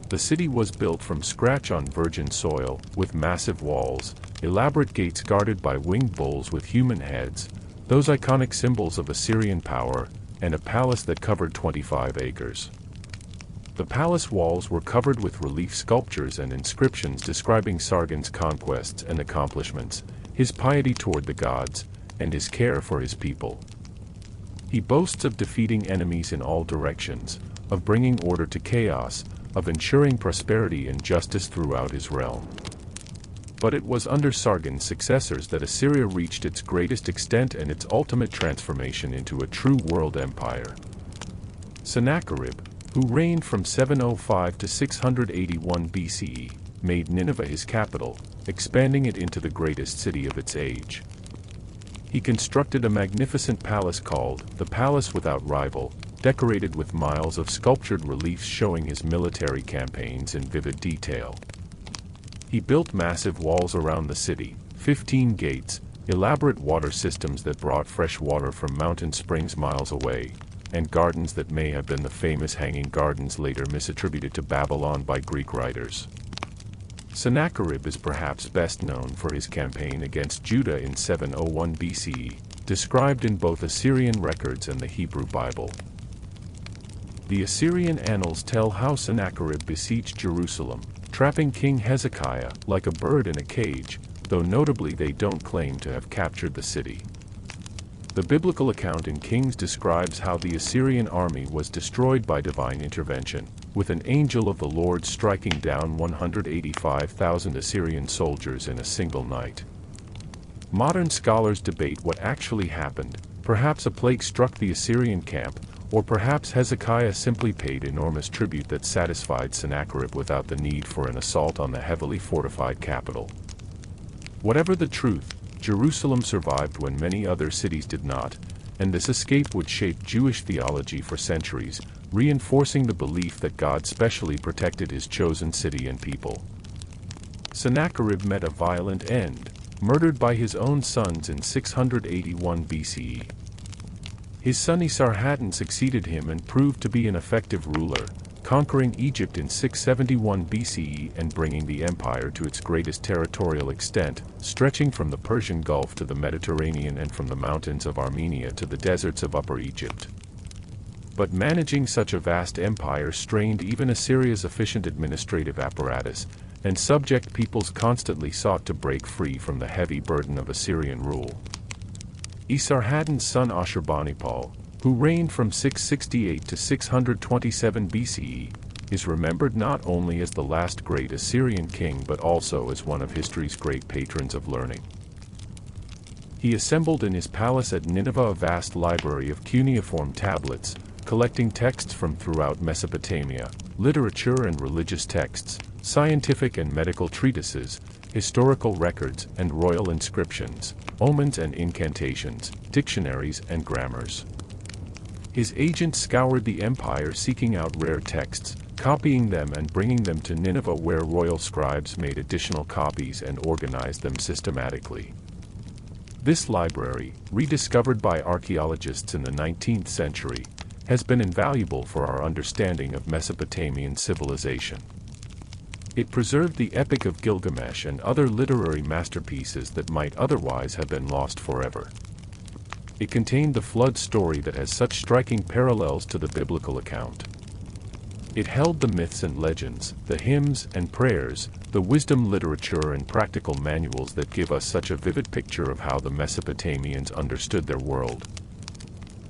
The city was built from scratch on virgin soil, with massive walls, elaborate gates guarded by winged bulls with human heads, those iconic symbols of Assyrian power, and a palace that covered 25 acres. The palace walls were covered with relief sculptures and inscriptions describing Sargon's conquests and accomplishments, his piety toward the gods, and his care for his people. He boasts of defeating enemies in all directions, of bringing order to chaos, of ensuring prosperity and justice throughout his realm. But it was under Sargon's successors that Assyria reached its greatest extent and its ultimate transformation into a true world empire. Sennacherib, who reigned from 705 to 681 BCE, made Nineveh his capital, expanding it into the greatest city of its age. He constructed a magnificent palace called the Palace Without Rival, decorated with miles of sculptured reliefs showing his military campaigns in vivid detail. He built massive walls around the city, 15 gates, elaborate water systems that brought fresh water from mountain springs miles away, and gardens that may have been the famous Hanging Gardens later misattributed to Babylon by Greek writers. Sennacherib is perhaps best known for his campaign against Judah in 701 BCE, described in both Assyrian records and the Hebrew Bible. The Assyrian annals tell how Sennacherib besieged Jerusalem, trapping King Hezekiah like a bird in a cage, though notably they don't claim to have captured the city. The biblical account in Kings describes how the Assyrian army was destroyed by divine intervention, with an angel of the Lord striking down 185,000 Assyrian soldiers in a single night. Modern scholars debate what actually happened. Perhaps a plague struck the Assyrian camp, or perhaps Hezekiah simply paid enormous tribute that satisfied Sennacherib without the need for an assault on the heavily fortified capital. Whatever the truth, Jerusalem survived when many other cities did not, and this escape would shape Jewish theology for centuries, reinforcing the belief that God specially protected his chosen city and people. Sennacherib met a violent end, murdered by his own sons in 681 BCE. His son Esarhaddon succeeded him and proved to be an effective ruler, conquering Egypt in 671 BCE and bringing the empire to its greatest territorial extent, stretching from the Persian Gulf to the Mediterranean and from the mountains of Armenia to the deserts of Upper Egypt. But managing such a vast empire strained even Assyria's efficient administrative apparatus, and subject peoples constantly sought to break free from the heavy burden of Assyrian rule. Esarhaddon's son Ashurbanipal, who reigned from 668 to 627 BCE, is remembered not only as the last great Assyrian king but also as one of history's great patrons of learning. he assembled in his palace at Nineveh a vast library of cuneiform tablets, collecting texts from throughout Mesopotamia, literature and religious texts, scientific and medical treatises, historical records and royal inscriptions, omens and incantations, dictionaries and grammars. His agents scoured the empire seeking out rare texts, copying them and bringing them to Nineveh, where royal scribes made additional copies and organized them systematically. This library, rediscovered by archaeologists in the 19th century, has been invaluable for our understanding of Mesopotamian civilization. It preserved the Epic of Gilgamesh and other literary masterpieces that might otherwise have been lost forever. It contained the flood story that has such striking parallels to the biblical account. It held the myths and legends, the hymns and prayers, the wisdom literature and practical manuals that give us such a vivid picture of how the Mesopotamians understood their world.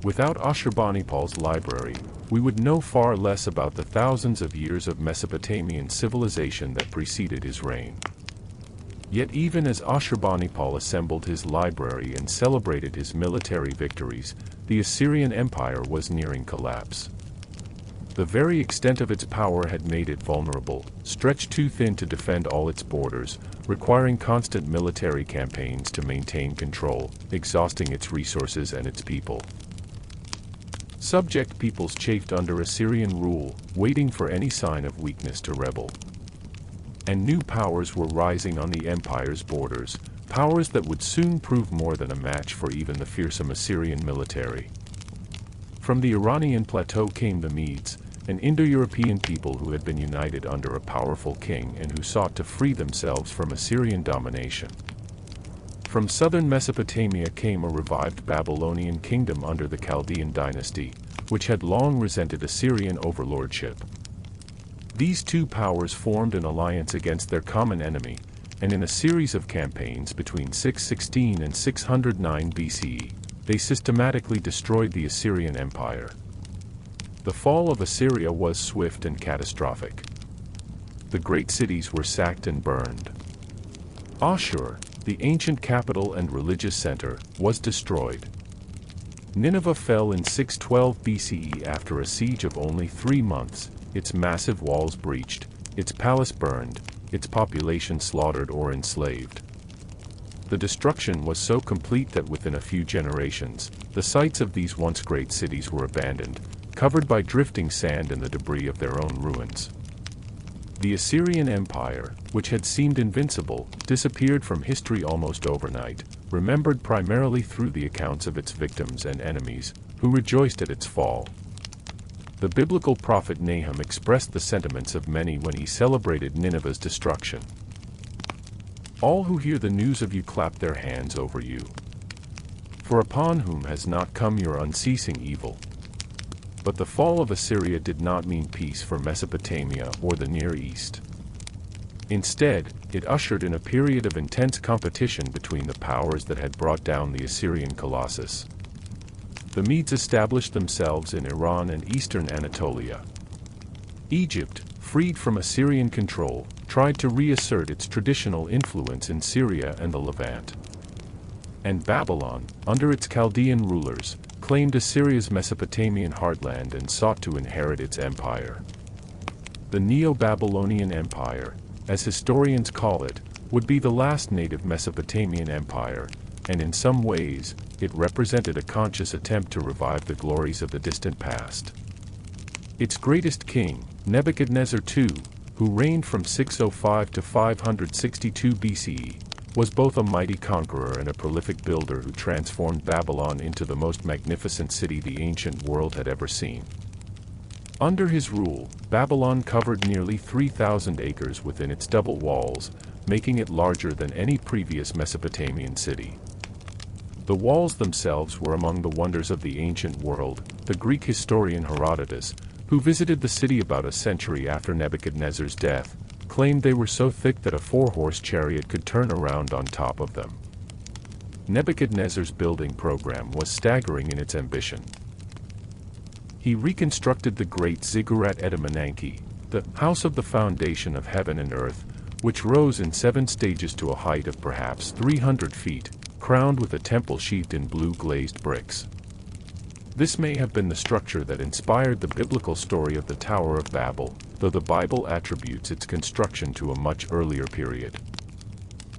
Without Ashurbanipal's library, we would know far less about the thousands of years of Mesopotamian civilization that preceded his reign. Yet even as Ashurbanipal assembled his library and celebrated his military victories, the Assyrian Empire was nearing collapse. The very extent of its power had made it vulnerable, stretched too thin to defend all its borders, requiring constant military campaigns to maintain control, exhausting its resources and its people. Subject peoples chafed under Assyrian rule, waiting for any sign of weakness to rebel. And new powers were rising on the empire's borders, powers that would soon prove more than a match for even the fearsome Assyrian military. From the Iranian plateau came the Medes, an Indo-European people who had been united under a powerful king and who sought to free themselves from Assyrian domination. From southern Mesopotamia came a revived Babylonian kingdom under the Chaldean dynasty, which had long resented Assyrian overlordship. These two powers formed an alliance against their common enemy, and in a series of campaigns between 616 and 609 BCE, they systematically destroyed the Assyrian Empire. The fall of Assyria was swift and catastrophic. The great cities were sacked and burned. Ashur, the ancient capital and religious center, was destroyed. Nineveh fell in 612 BCE after a siege of only 3 months, its massive walls breached, its palace burned, its population slaughtered or enslaved. The destruction was so complete that within a few generations, the sites of these once great cities were abandoned, covered by drifting sand and the debris of their own ruins. The Assyrian Empire, which had seemed invincible, disappeared from history almost overnight, remembered primarily through the accounts of its victims and enemies, who rejoiced at its fall. The biblical prophet Nahum expressed the sentiments of many when he celebrated Nineveh's destruction. All who hear the news of you clap their hands over you. For upon whom has not come your unceasing evil? But the fall of Assyria did not mean peace for Mesopotamia or the Near East. Instead, it ushered in a period of intense competition between the powers that had brought down the Assyrian Colossus. The Medes established themselves in Iran and eastern Anatolia. Egypt, freed from Assyrian control, tried to reassert its traditional influence in Syria and the Levant. And Babylon, under its Chaldean rulers, claimed Assyria's Mesopotamian heartland and sought to inherit its empire. The Neo-Babylonian Empire, as historians call it, would be the last native Mesopotamian empire, and in some ways, it represented a conscious attempt to revive the glories of the distant past. Its greatest king, Nebuchadnezzar II, who reigned from 605 to 562 BCE, was both a mighty conqueror and a prolific builder who transformed Babylon into the most magnificent city the ancient world had ever seen. Under his rule, Babylon covered nearly 3,000 acres within its double walls, making it larger than any previous Mesopotamian city. The walls themselves were among the wonders of the ancient world. The Greek historian Herodotus, who visited the city about a century after Nebuchadnezzar's death, claimed they were so thick that a 4-horse chariot could turn around on top of them. Nebuchadnezzar's building program was staggering in its ambition. He reconstructed the great ziggurat Etemenanke, the house of the foundation of heaven and earth, which rose in 7 stages to a height of perhaps 300 feet, crowned with a temple sheathed in blue glazed bricks. This may have been the structure that inspired the biblical story of the Tower of Babel, though the Bible attributes its construction to a much earlier period.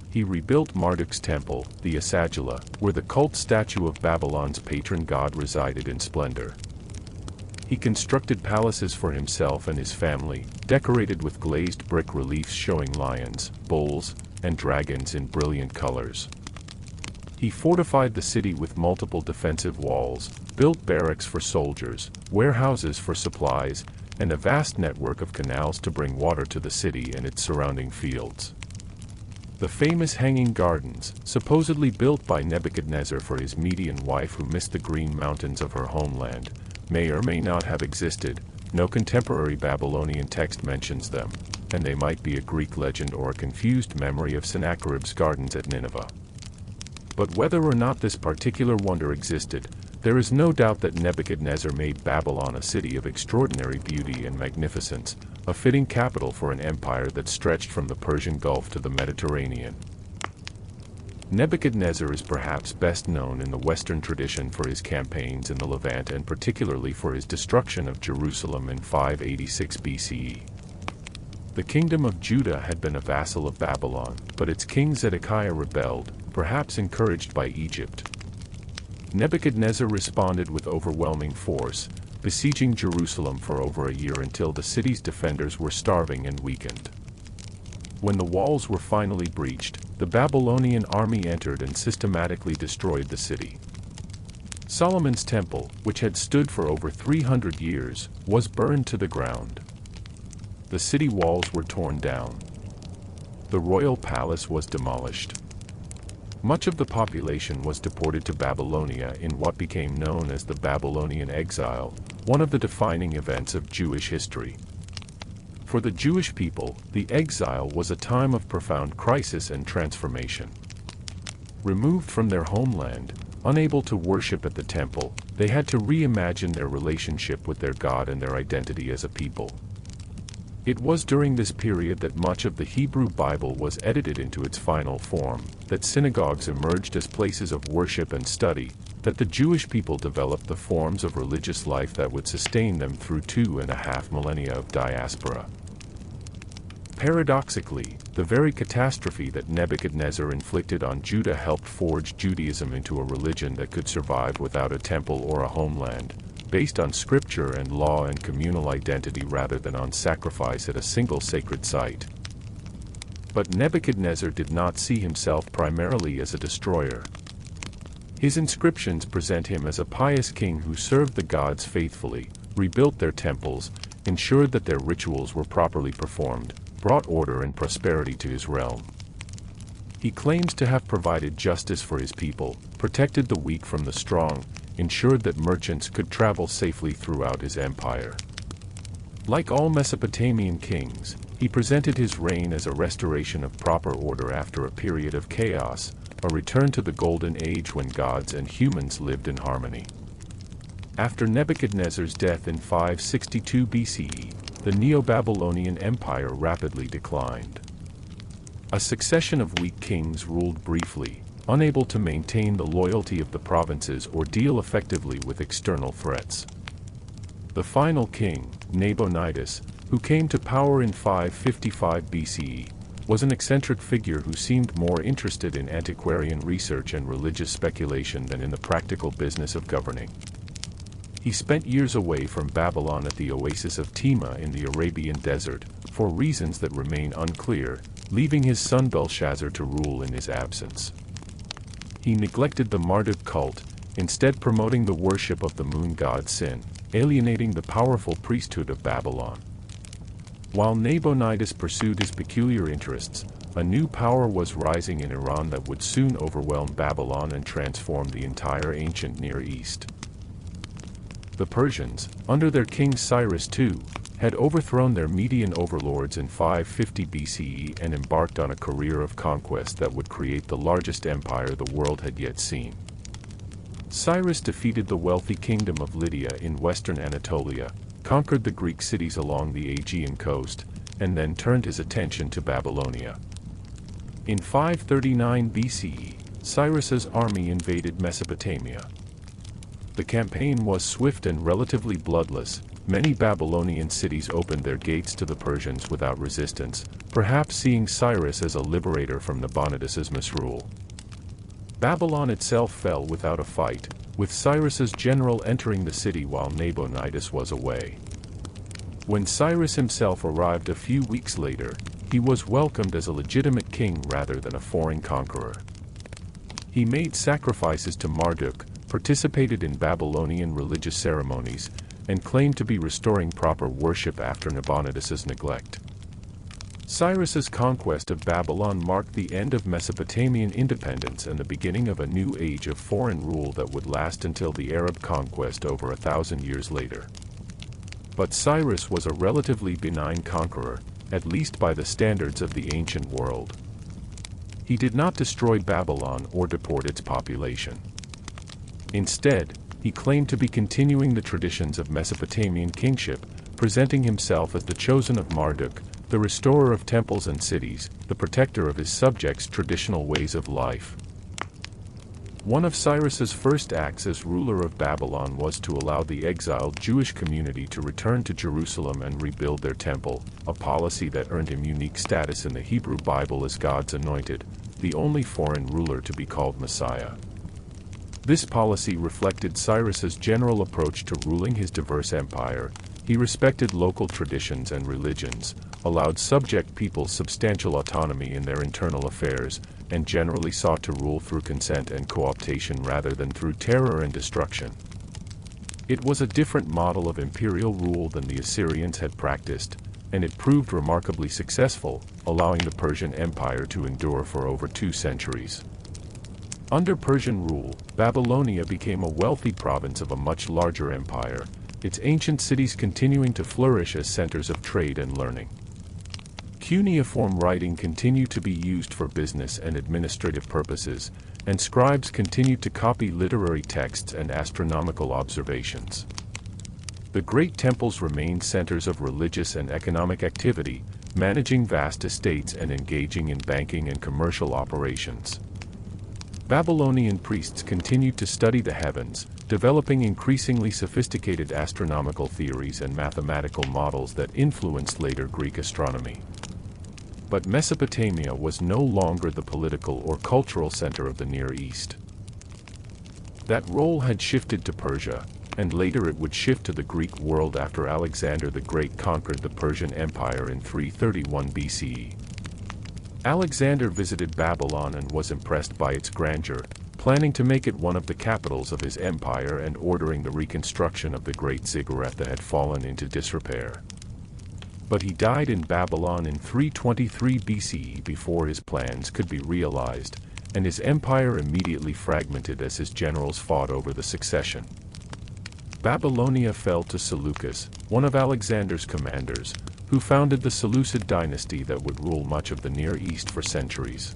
He rebuilt Marduk's temple, the Esagila, where the cult statue of Babylon's patron god resided in splendor. He constructed palaces for himself and his family, decorated with glazed brick reliefs showing lions, bulls, and dragons in brilliant colors. He fortified the city with multiple defensive walls, built barracks for soldiers, warehouses for supplies, and a vast network of canals to bring water to the city and its surrounding fields. The famous Hanging Gardens, supposedly built by Nebuchadnezzar for his Median wife who missed the green mountains of her homeland, may or may not have existed. No contemporary Babylonian text mentions them, and they might be a Greek legend or a confused memory of Sennacherib's gardens at Nineveh. But whether or not this particular wonder existed, there is no doubt that Nebuchadnezzar made Babylon a city of extraordinary beauty and magnificence, a fitting capital for an empire that stretched from the Persian Gulf to the Mediterranean. Nebuchadnezzar is perhaps best known in the Western tradition for his campaigns in the Levant and particularly for his destruction of Jerusalem in 586 BCE. The kingdom of Judah had been a vassal of Babylon, but its king Zedekiah rebelled, perhaps encouraged by Egypt. Nebuchadnezzar responded with overwhelming force, besieging Jerusalem for over a year until the city's defenders were starving and weakened. When the walls were finally breached, the Babylonian army entered and systematically destroyed the city. Solomon's temple, which had stood for over 300 years, was burned to the ground. The city walls were torn down. The royal palace was demolished. Much of the population was deported to Babylonia in what became known as the Babylonian exile, one of the defining events of Jewish history. For the Jewish people, the exile was a time of profound crisis and transformation. Removed from their homeland, unable to worship at the temple, they had to reimagine their relationship with their God and their identity as a people. It was during this period that much of the Hebrew Bible was edited into its final form, that synagogues emerged as places of worship and study, that the Jewish people developed the forms of religious life that would sustain them through 2.5 millennia of diaspora. Paradoxically, the very catastrophe that Nebuchadnezzar inflicted on Judah helped forge Judaism into a religion that could survive without a temple or a homeland, based on scripture and law and communal identity rather than on sacrifice at a single sacred site. But Nebuchadnezzar did not see himself primarily as a destroyer. His inscriptions present him as a pious king who served the gods faithfully, rebuilt their temples, ensured that their rituals were properly performed, brought order and prosperity to his realm. He claims to have provided justice for his people, protected the weak from the strong, ensured that merchants could travel safely throughout his empire. Like all Mesopotamian kings, he presented his reign as a restoration of proper order after a period of chaos, a return to the golden age when gods and humans lived in harmony. After Nebuchadnezzar's death in 562 BCE, the Neo-Babylonian Empire rapidly declined. A succession of weak kings ruled briefly, unable to maintain the loyalty of the provinces or deal effectively with external threats. The final king, Nabonidus, who came to power in 555 BCE, was an eccentric figure who seemed more interested in antiquarian research and religious speculation than in the practical business of governing. He spent years away from Babylon at the oasis of Tema in the Arabian desert, for reasons that remain unclear, leaving his son Belshazzar to rule in his absence. He neglected the Marduk cult, instead promoting the worship of the moon god Sin, alienating the powerful priesthood of Babylon. While Nabonidus pursued his peculiar interests, a new power was rising in Iran that would soon overwhelm Babylon and transform the entire ancient Near East. The Persians, under their king Cyrus II, had overthrown their Median overlords in 550 BCE and embarked on a career of conquest that would create the largest empire the world had yet seen. Cyrus defeated the wealthy kingdom of Lydia in western Anatolia, conquered the Greek cities along the Aegean coast, and then turned his attention to Babylonia. In 539 BCE, Cyrus's army invaded Mesopotamia. The campaign was swift and relatively bloodless. Many Babylonian cities opened their gates to the Persians without resistance, perhaps seeing Cyrus as a liberator from Nabonidus's misrule. Babylon itself fell without a fight, with Cyrus's general entering the city while Nabonidus was away. When Cyrus himself arrived a few weeks later, he was welcomed as a legitimate king rather than a foreign conqueror. He made sacrifices to Marduk, participated in Babylonian religious ceremonies, and claimed to be restoring proper worship after Nabonidus's neglect. Cyrus's conquest of Babylon marked the end of Mesopotamian independence and the beginning of a new age of foreign rule that would last until the Arab conquest over 1,000 years later. But Cyrus was a relatively benign conqueror, at least by the standards of the ancient world. He did not destroy Babylon or deport its population. Instead, he claimed to be continuing the traditions of Mesopotamian kingship, presenting himself as the chosen of Marduk, the restorer of temples and cities, the protector of his subjects' traditional ways of life. One of Cyrus's first acts as ruler of Babylon was to allow the exiled Jewish community to return to Jerusalem and rebuild their temple, a policy that earned him unique status in the Hebrew Bible as God's anointed, the only foreign ruler to be called Messiah. This policy reflected Cyrus's general approach to ruling his diverse empire. He respected local traditions and religions, allowed subject peoples substantial autonomy in their internal affairs, and generally sought to rule through consent and cooptation rather than through terror and destruction. It was a different model of imperial rule than the Assyrians had practiced, and it proved remarkably successful, allowing the Persian Empire to endure for over 2 centuries. Under Persian rule, Babylonia became a wealthy province of a much larger empire, its ancient cities continuing to flourish as centers of trade and learning. Cuneiform writing continued to be used for business and administrative purposes, and scribes continued to copy literary texts and astronomical observations. The great temples remained centers of religious and economic activity, managing vast estates and engaging in banking and commercial operations. Babylonian priests continued to study the heavens, developing increasingly sophisticated astronomical theories and mathematical models that influenced later Greek astronomy. But Mesopotamia was no longer the political or cultural center of the Near East. That role had shifted to Persia, and later it would shift to the Greek world after Alexander the Great conquered the Persian Empire in 331 BCE. Alexander visited Babylon and was impressed by its grandeur, planning to make it one of the capitals of his empire and ordering the reconstruction of the great ziggurat that had fallen into disrepair. But he died in Babylon in 323 BCE before his plans could be realized, and his empire immediately fragmented as his generals fought over the succession. Babylonia fell to Seleucus, one of Alexander's commanders, who founded the Seleucid dynasty that would rule much of the Near East for centuries.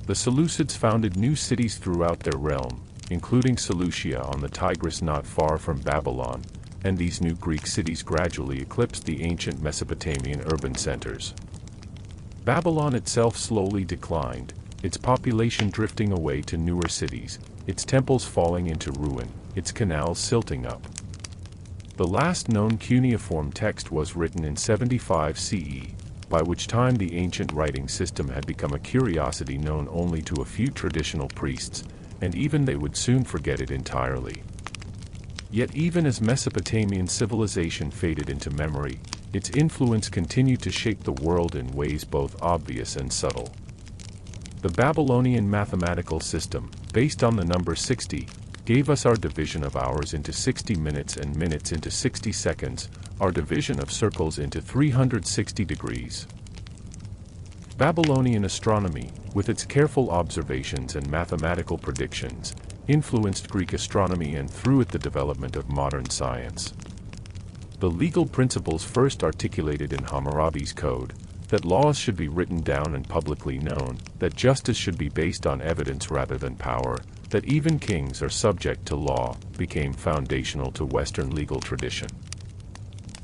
The Seleucids founded new cities throughout their realm, including Seleucia on the Tigris not far from Babylon, and these new Greek cities gradually eclipsed the ancient Mesopotamian urban centers. Babylon itself slowly declined, its population drifting away to newer cities, its temples falling into ruin, its canals silting up. The last known cuneiform text was written in 75 CE, by which time the ancient writing system had become a curiosity known only to a few traditional priests, and even they would soon forget it entirely. Yet even as Mesopotamian civilization faded into memory, its influence continued to shape the world in ways both obvious and subtle. The Babylonian mathematical system, based on the number 60, gave us our division of hours into 60 minutes and minutes into 60 seconds, our division of circles into 360 degrees. Babylonian astronomy, with its careful observations and mathematical predictions, influenced Greek astronomy and through it the development of modern science. The legal principles first articulated in Hammurabi's code, that laws should be written down and publicly known, that justice should be based on evidence rather than power, that even kings are subject to law, became foundational to Western legal tradition.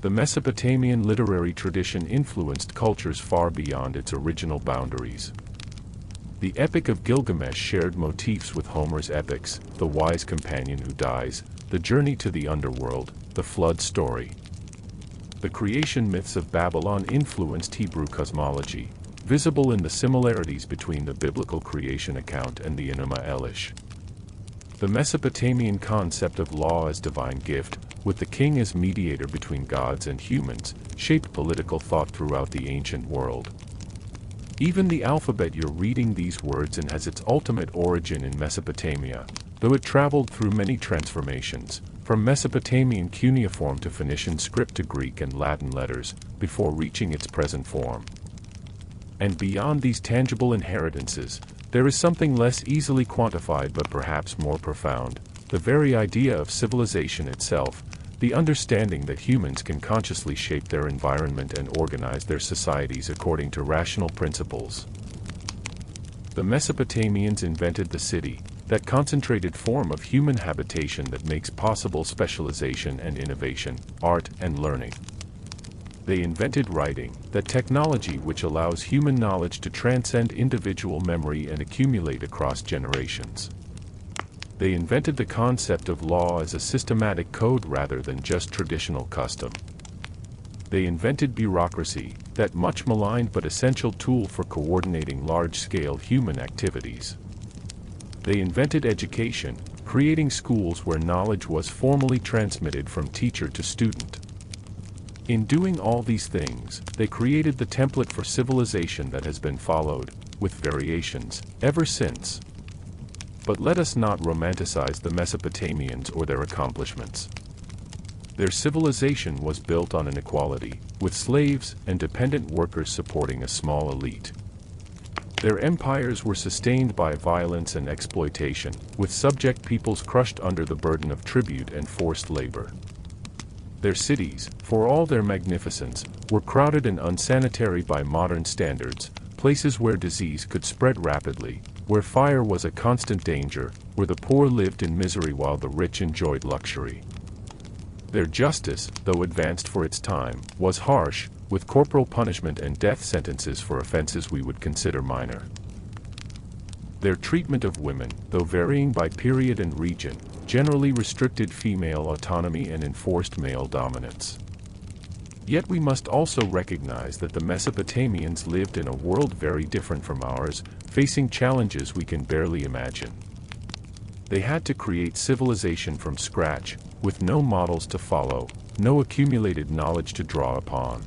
The Mesopotamian literary tradition influenced cultures far beyond its original boundaries. The Epic of Gilgamesh shared motifs with Homer's epics, the wise companion who dies, the journey to the underworld, the flood story. The creation myths of Babylon influenced Hebrew cosmology, visible in the similarities between the biblical creation account and the Enuma Elish. The Mesopotamian concept of law as divine gift, with the king as mediator between gods and humans, shaped political thought throughout the ancient world. Even the alphabet you're reading these words in has its ultimate origin in Mesopotamia, though it traveled through many transformations, from Mesopotamian cuneiform to Phoenician script to Greek and Latin letters, before reaching its present form. And beyond these tangible inheritances, there is something less easily quantified but perhaps more profound, the very idea of civilization itself, the understanding that humans can consciously shape their environment and organize their societies according to rational principles. The Mesopotamians invented the city, that concentrated form of human habitation that makes possible specialization and innovation, art and learning. They invented writing, that technology which allows human knowledge to transcend individual memory and accumulate across generations. They invented the concept of law as a systematic code rather than just traditional custom. They invented bureaucracy, that much maligned but essential tool for coordinating large-scale human activities. They invented education, creating schools where knowledge was formally transmitted from teacher to student. In doing all these things, they created the template for civilization that has been followed, with variations, ever since. But let us not romanticize the Mesopotamians or their accomplishments. Their civilization was built on inequality, with slaves and dependent workers supporting a small elite. Their empires were sustained by violence and exploitation, with subject peoples crushed under the burden of tribute and forced labor. Their cities, for all their magnificence, were crowded and unsanitary by modern standards, places where disease could spread rapidly, where fire was a constant danger, where the poor lived in misery while the rich enjoyed luxury. Their justice, though advanced for its time, was harsh, with corporal punishment and death sentences for offenses we would consider minor. Their treatment of women, though varying by period and region, generally restricted female autonomy and enforced male dominance. Yet we must also recognize that the Mesopotamians lived in a world very different from ours, facing challenges we can barely imagine. They had to create civilization from scratch, with no models to follow, no accumulated knowledge to draw upon.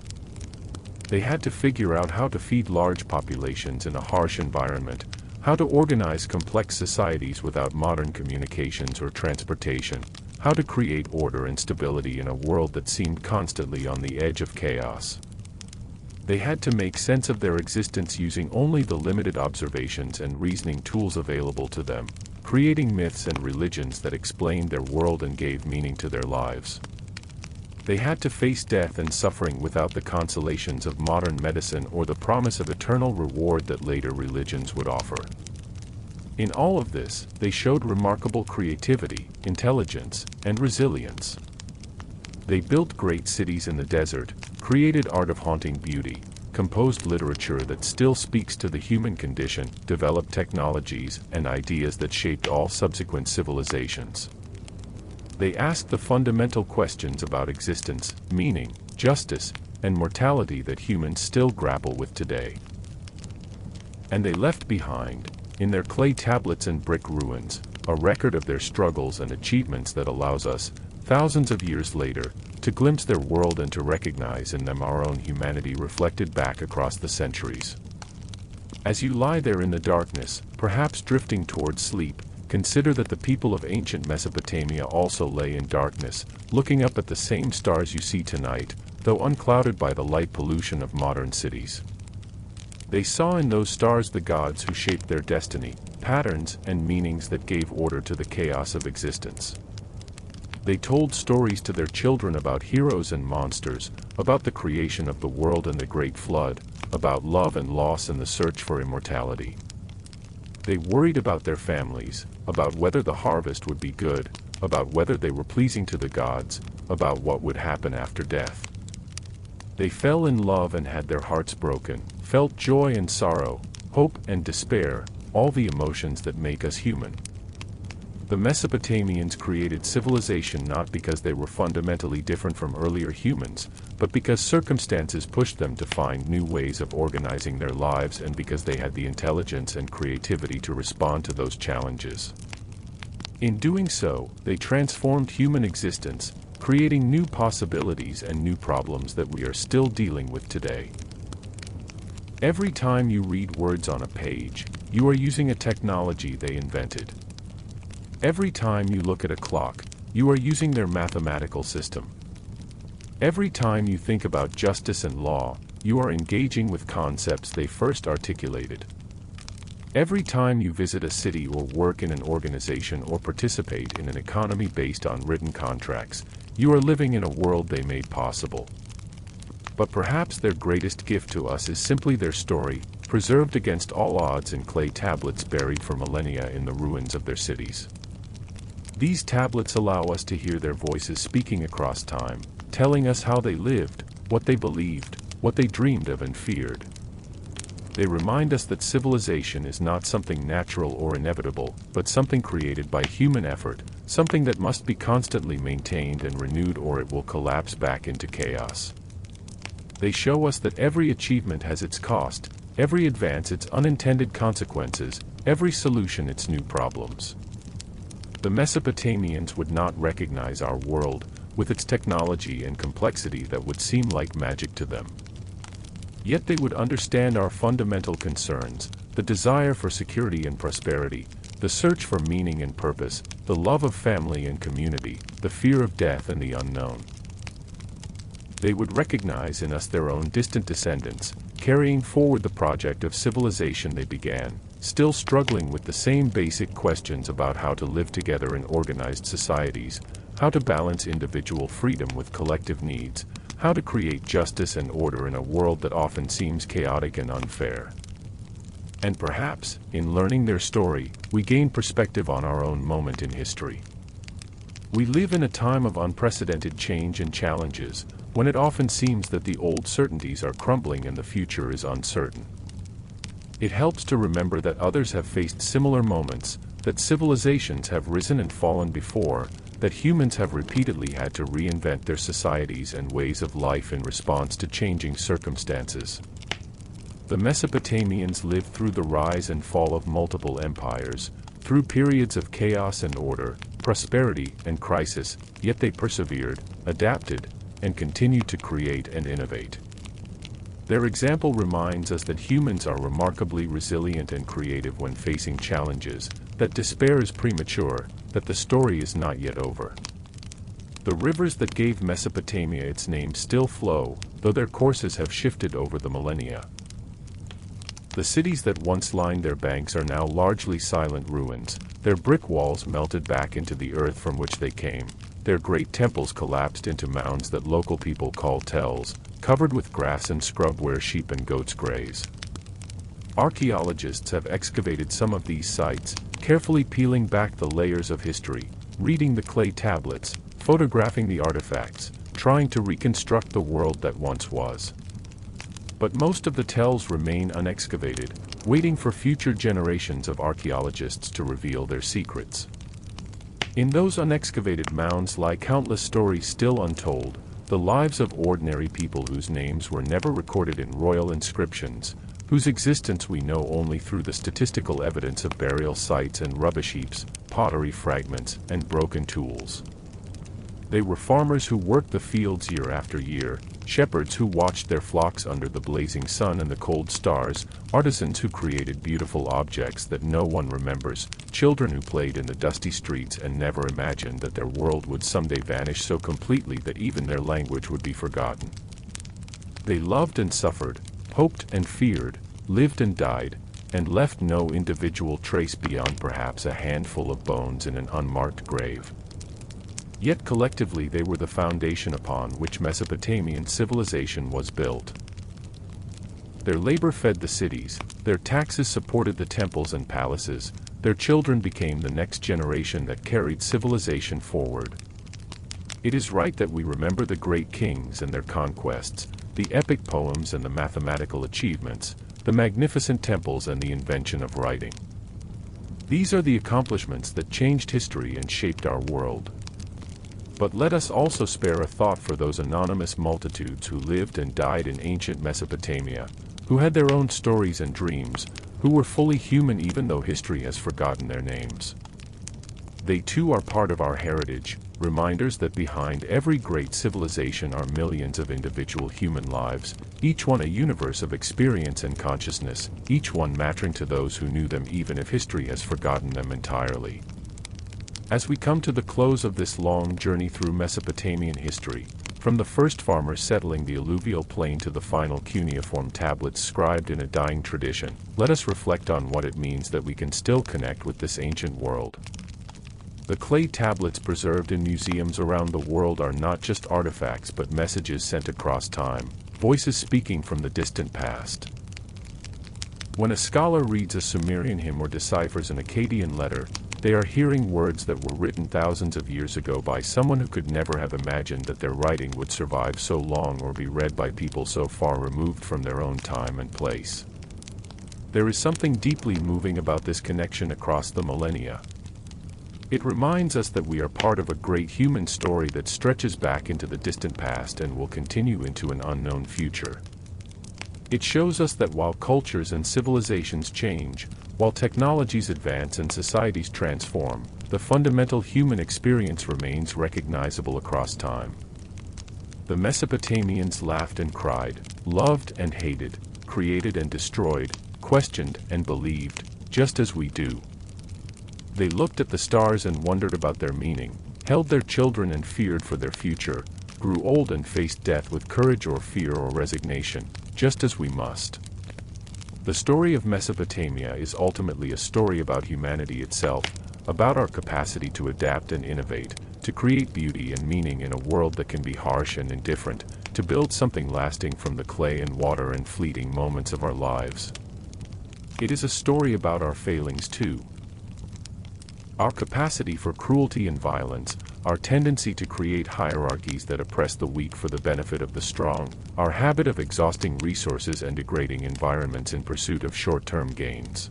They had to figure out how to feed large populations in a harsh environment, how to organize complex societies without modern communications or transportation, how to create order and stability in a world that seemed constantly on the edge of chaos. They had to make sense of their existence using only the limited observations and reasoning tools available to them, creating myths and religions that explained their world and gave meaning to their lives. They had to face death and suffering without the consolations of modern medicine or the promise of eternal reward that later religions would offer. In all of this, they showed remarkable creativity, intelligence, and resilience. They built great cities in the desert, created art of haunting beauty, composed literature that still speaks to the human condition, developed technologies and ideas that shaped all subsequent civilizations. They asked the fundamental questions about existence, meaning, justice, and mortality that humans still grapple with today. And they left behind, in their clay tablets and brick ruins, a record of their struggles and achievements that allows us, thousands of years later, to glimpse their world and to recognize in them our own humanity reflected back across the centuries. As you lie there in the darkness, perhaps drifting towards sleep, consider that the people of ancient Mesopotamia also lay in darkness, looking up at the same stars you see tonight, though unclouded by the light pollution of modern cities. They saw in those stars the gods who shaped their destiny, patterns and meanings that gave order to the chaos of existence. They told stories to their children about heroes and monsters, about the creation of the world and the Great Flood, about love and loss and the search for immortality. They worried about their families, about whether the harvest would be good, about whether they were pleasing to the gods, about what would happen after death. They fell in love and had their hearts broken, felt joy and sorrow, hope and despair, all the emotions that make us human. The Mesopotamians created civilization not because they were fundamentally different from earlier humans, but because circumstances pushed them to find new ways of organizing their lives and because they had the intelligence and creativity to respond to those challenges. In doing so, they transformed human existence, creating new possibilities and new problems that we are still dealing with today. Every time you read words on a page, you are using a technology they invented. Every time you look at a clock, you are using their mathematical system. Every time you think about justice and law, you are engaging with concepts they first articulated. Every time you visit a city or work in an organization or participate in an economy based on written contracts, you are living in a world they made possible. But perhaps their greatest gift to us is simply their story, preserved against all odds in clay tablets buried for millennia in the ruins of their cities. These tablets allow us to hear their voices speaking across time, telling us how they lived, what they believed, what they dreamed of and feared. They remind us that civilization is not something natural or inevitable, but something created by human effort, something that must be constantly maintained and renewed or it will collapse back into chaos. They show us that every achievement has its cost, every advance its unintended consequences, every solution its new problems. The Mesopotamians would not recognize our world, with its technology and complexity that would seem like magic to them. Yet they would understand our fundamental concerns, the desire for security and prosperity, the search for meaning and purpose, the love of family and community, the fear of death and the unknown. They would recognize in us their own distant descendants, carrying forward the project of civilization they began, still struggling with the same basic questions about how to live together in organized societies, how to balance individual freedom with collective needs, how to create justice and order in a world that often seems chaotic and unfair. And perhaps, in learning their story, we gain perspective on our own moment in history. We live in a time of unprecedented change and challenges, when it often seems that the old certainties are crumbling and the future is uncertain. It helps to remember that others have faced similar moments, that civilizations have risen and fallen before, that humans have repeatedly had to reinvent their societies and ways of life in response to changing circumstances. The Mesopotamians lived through the rise and fall of multiple empires, through periods of chaos and order, prosperity and crisis, yet they persevered, adapted, and continued to create and innovate. Their example reminds us that humans are remarkably resilient and creative when facing challenges, that despair is premature, that the story is not yet over. The rivers that gave Mesopotamia its name still flow, though their courses have shifted over the millennia. The cities that once lined their banks are now largely silent ruins, their brick walls melted back into the earth from which they came, their great temples collapsed into mounds that local people call tells, covered with grass and scrub where sheep and goats graze. Archaeologists have excavated some of these sites, carefully peeling back the layers of history, reading the clay tablets, photographing the artifacts, trying to reconstruct the world that once was. But most of the tells remain unexcavated, waiting for future generations of archaeologists to reveal their secrets. In those unexcavated mounds lie countless stories still untold, the lives of ordinary people whose names were never recorded in royal inscriptions, whose existence we know only through the statistical evidence of burial sites and rubbish heaps, pottery fragments, and broken tools. They were farmers who worked the fields year after year, shepherds who watched their flocks under the blazing sun and the cold stars, artisans who created beautiful objects that no one remembers, children who played in the dusty streets and never imagined that their world would someday vanish so completely that even their language would be forgotten. They loved and suffered, hoped and feared, lived and died, and left no individual trace beyond perhaps a handful of bones in an unmarked grave. Yet collectively they were the foundation upon which Mesopotamian civilization was built. Their labor fed the cities, their taxes supported the temples and palaces, their children became the next generation that carried civilization forward. It is right that we remember the great kings and their conquests, the epic poems and the mathematical achievements, the magnificent temples and the invention of writing. These are the accomplishments that changed history and shaped our world. But let us also spare a thought for those anonymous multitudes who lived and died in ancient Mesopotamia, who had their own stories and dreams, who were fully human even though history has forgotten their names. They too are part of our heritage, reminders that behind every great civilization are millions of individual human lives, each one a universe of experience and consciousness, each one mattering to those who knew them even if history has forgotten them entirely. As we come to the close of this long journey through Mesopotamian history, from the first farmers settling the alluvial plain to the final cuneiform tablets scribed in a dying tradition, let us reflect on what it means that we can still connect with this ancient world. The clay tablets preserved in museums around the world are not just artifacts but messages sent across time, voices speaking from the distant past. When a scholar reads a Sumerian hymn or deciphers an Akkadian letter, they are hearing words that were written thousands of years ago by someone who could never have imagined that their writing would survive so long or be read by people so far removed from their own time and place. There is something deeply moving about this connection across the millennia. It reminds us that we are part of a great human story that stretches back into the distant past and will continue into an unknown future. It shows us that while cultures and civilizations change, while technologies advance and societies transform, the fundamental human experience remains recognizable across time. The Mesopotamians laughed and cried, loved and hated, created and destroyed, questioned and believed, just as we do. They looked at the stars and wondered about their meaning, held their children and feared for their future, grew old and faced death with courage or fear or resignation, just as we must. The story of Mesopotamia is ultimately a story about humanity itself, about our capacity to adapt and innovate, to create beauty and meaning in a world that can be harsh and indifferent, to build something lasting from the clay and water and fleeting moments of our lives. It is a story about our failings too. Our capacity for cruelty and violence, our tendency to create hierarchies that oppress the weak for the benefit of the strong, our habit of exhausting resources and degrading environments in pursuit of short-term gains.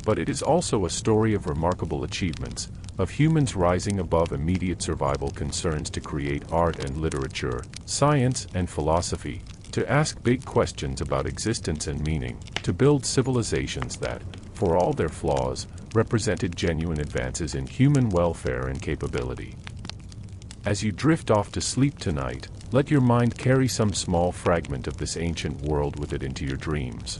But it is also a story of remarkable achievements, of humans rising above immediate survival concerns to create art and literature, science and philosophy, to ask big questions about existence and meaning, to build civilizations that, for all their flaws, represented genuine advances in human welfare and capability. As you drift off to sleep tonight, let your mind carry some small fragment of this ancient world with it into your dreams.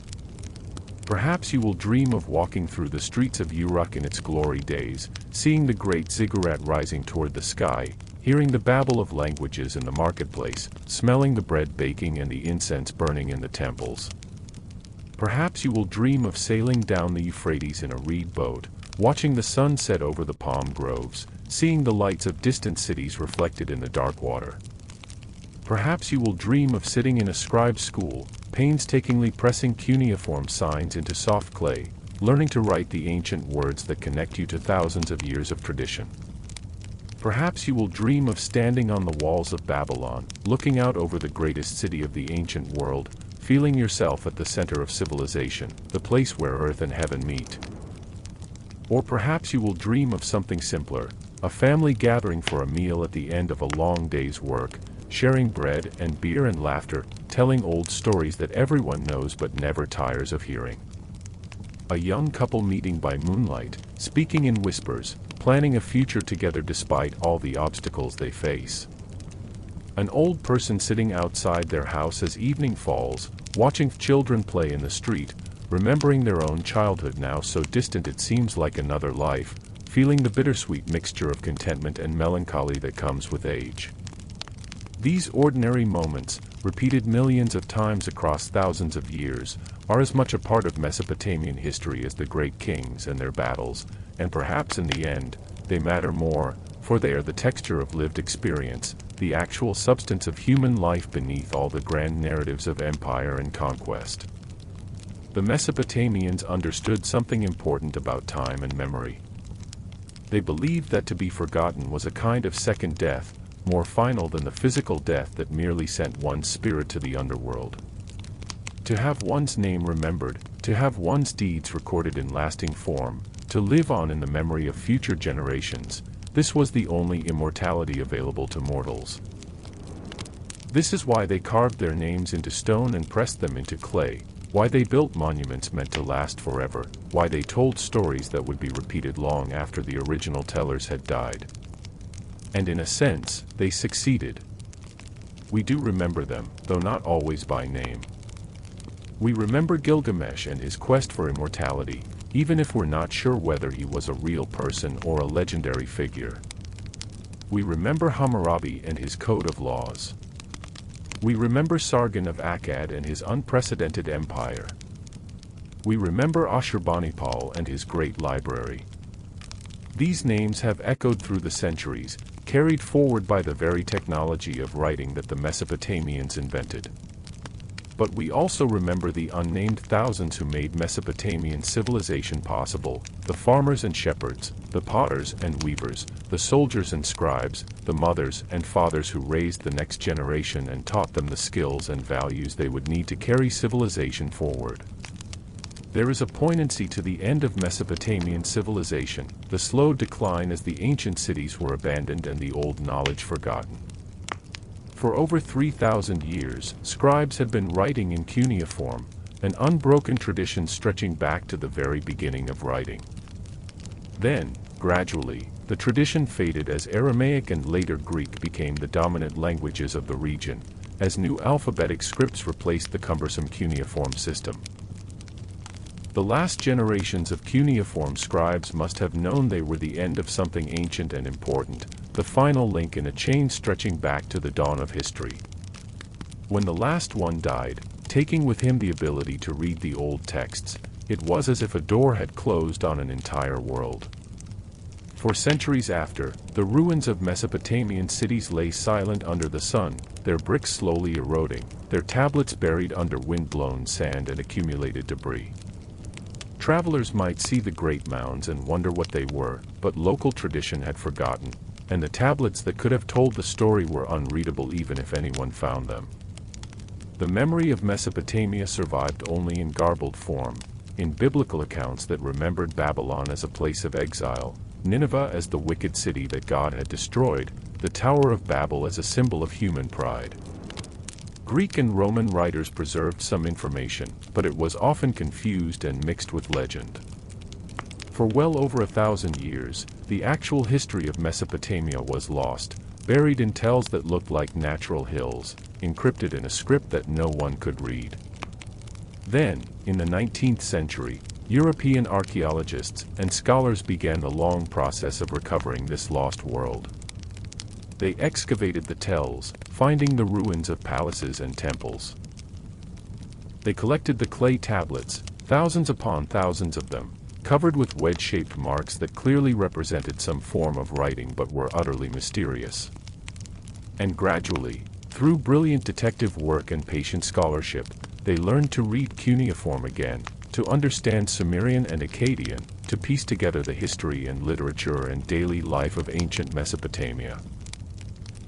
Perhaps you will dream of walking through the streets of Uruk in its glory days, seeing the great ziggurat rising toward the sky, hearing the babble of languages in the marketplace, smelling the bread baking and the incense burning in the temples. Perhaps you will dream of sailing down the Euphrates in a reed boat, watching the sun set over the palm groves, seeing the lights of distant cities reflected in the dark water. Perhaps you will dream of sitting in a scribe's school, painstakingly pressing cuneiform signs into soft clay, learning to write the ancient words that connect you to thousands of years of tradition. Perhaps you will dream of standing on the walls of Babylon, looking out over the greatest city of the ancient world, feeling yourself at the center of civilization, the place where earth and heaven meet. Or perhaps you will dream of something simpler, a family gathering for a meal at the end of a long day's work, sharing bread and beer and laughter, telling old stories that everyone knows but never tires of hearing. A young couple meeting by moonlight, speaking in whispers, planning a future together despite all the obstacles they face. An old person sitting outside their house as evening falls, watching children play in the street, remembering their own childhood now so distant it seems like another life, feeling the bittersweet mixture of contentment and melancholy that comes with age. These ordinary moments, repeated millions of times across thousands of years, are as much a part of Mesopotamian history as the great kings and their battles, and perhaps in the end, they matter more, for they are the texture of lived experience, the actual substance of human life beneath all the grand narratives of empire and conquest. The Mesopotamians understood something important about time and memory. They believed that to be forgotten was a kind of second death, more final than the physical death that merely sent one's spirit to the underworld. To have one's name remembered, to have one's deeds recorded in lasting form, to live on in the memory of future generations. This was the only immortality available to mortals. This is why they carved their names into stone and pressed them into clay, why they built monuments meant to last forever, why they told stories that would be repeated long after the original tellers had died. And in a sense, they succeeded. We do remember them, though not always by name. We remember Gilgamesh and his quest for immortality, even if we're not sure whether he was a real person or a legendary figure. We remember Hammurabi and his code of laws. We remember Sargon of Akkad and his unprecedented empire. We remember Ashurbanipal and his great library. These names have echoed through the centuries, carried forward by the very technology of writing that the Mesopotamians invented. But we also remember the unnamed thousands who made Mesopotamian civilization possible, the farmers and shepherds, the potters and weavers, the soldiers and scribes, the mothers and fathers who raised the next generation and taught them the skills and values they would need to carry civilization forward. There is a poignancy to the end of Mesopotamian civilization, the slow decline as the ancient cities were abandoned and the old knowledge forgotten. For over 3,000 years, scribes had been writing in cuneiform, an unbroken tradition stretching back to the very beginning of writing. Then, gradually, the tradition faded as Aramaic and later Greek became the dominant languages of the region, as new alphabetic scripts replaced the cumbersome cuneiform system. The last generations of cuneiform scribes must have known they were the end of something ancient and important, the final link in a chain stretching back to the dawn of history. When the last one died, taking with him the ability to read the old texts, it was as if a door had closed on an entire world. For centuries after, the ruins of Mesopotamian cities lay silent under the sun, their bricks slowly eroding, their tablets buried under wind-blown sand and accumulated debris. Travelers might see the great mounds and wonder what they were, but local tradition had forgotten, and the tablets that could have told the story were unreadable even if anyone found them. The memory of Mesopotamia survived only in garbled form, in biblical accounts that remembered Babylon as a place of exile, Nineveh as the wicked city that God had destroyed, the Tower of Babel as a symbol of human pride. Greek and Roman writers preserved some information, but it was often confused and mixed with legend. For well over 1,000 years, the actual history of Mesopotamia was lost, buried in tells that looked like natural hills, encrypted in a script that no one could read. Then, in the 19th century, European archaeologists and scholars began the long process of recovering this lost world. They excavated the tells, finding the ruins of palaces and temples. They collected the clay tablets, thousands upon thousands of them, covered with wedge-shaped marks that clearly represented some form of writing but were utterly mysterious. And gradually, through brilliant detective work and patient scholarship, they learned to read cuneiform again, to understand Sumerian and Akkadian, to piece together the history and literature and daily life of ancient Mesopotamia.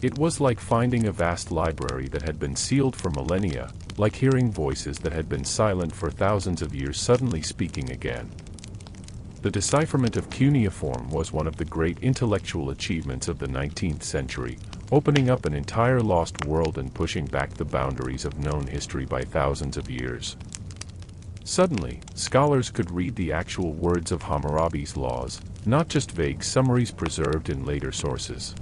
It was like finding a vast library that had been sealed for millennia, like hearing voices that had been silent for thousands of years suddenly speaking again. The decipherment of cuneiform was one of the great intellectual achievements of the 19th century, opening up an entire lost world and pushing back the boundaries of known history by thousands of years. Suddenly, scholars could read the actual words of Hammurabi's laws, not just vague summaries preserved in later sources.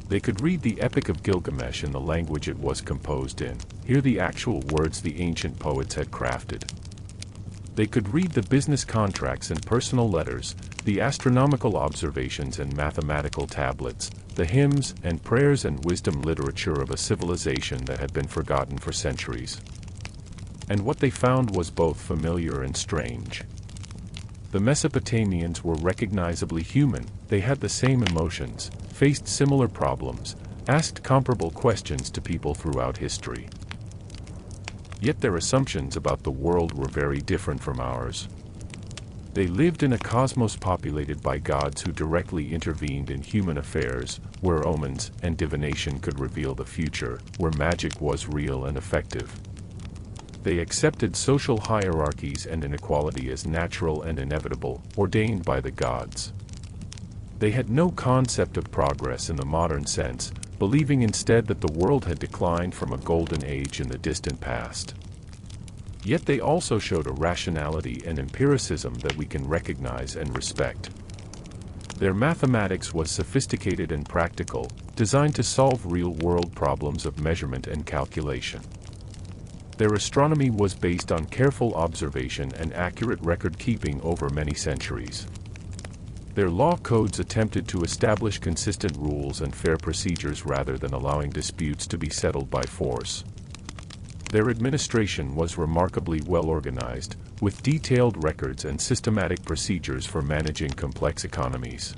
They could read the Epic of Gilgamesh in the language it was composed in, hear the actual words the ancient poets had crafted. They could read the business contracts and personal letters, the astronomical observations and mathematical tablets, the hymns and prayers and wisdom literature of a civilization that had been forgotten for centuries. And what they found was both familiar and strange. The Mesopotamians were recognizably human, they had the same emotions, faced similar problems, asked comparable questions to people throughout history. Yet their assumptions about the world were very different from ours. They lived in a cosmos populated by gods who directly intervened in human affairs, where omens and divination could reveal the future, where magic was real and effective. They accepted social hierarchies and inequality as natural and inevitable, ordained by the gods. They had no concept of progress in the modern sense, believing instead that the world had declined from a golden age in the distant past. Yet they also showed a rationality and empiricism that we can recognize and respect. Their mathematics was sophisticated and practical, designed to solve real-world problems of measurement and calculation. Their astronomy was based on careful observation and accurate record-keeping over many centuries. Their law codes attempted to establish consistent rules and fair procedures rather than allowing disputes to be settled by force. Their administration was remarkably well organized, with detailed records and systematic procedures for managing complex economies.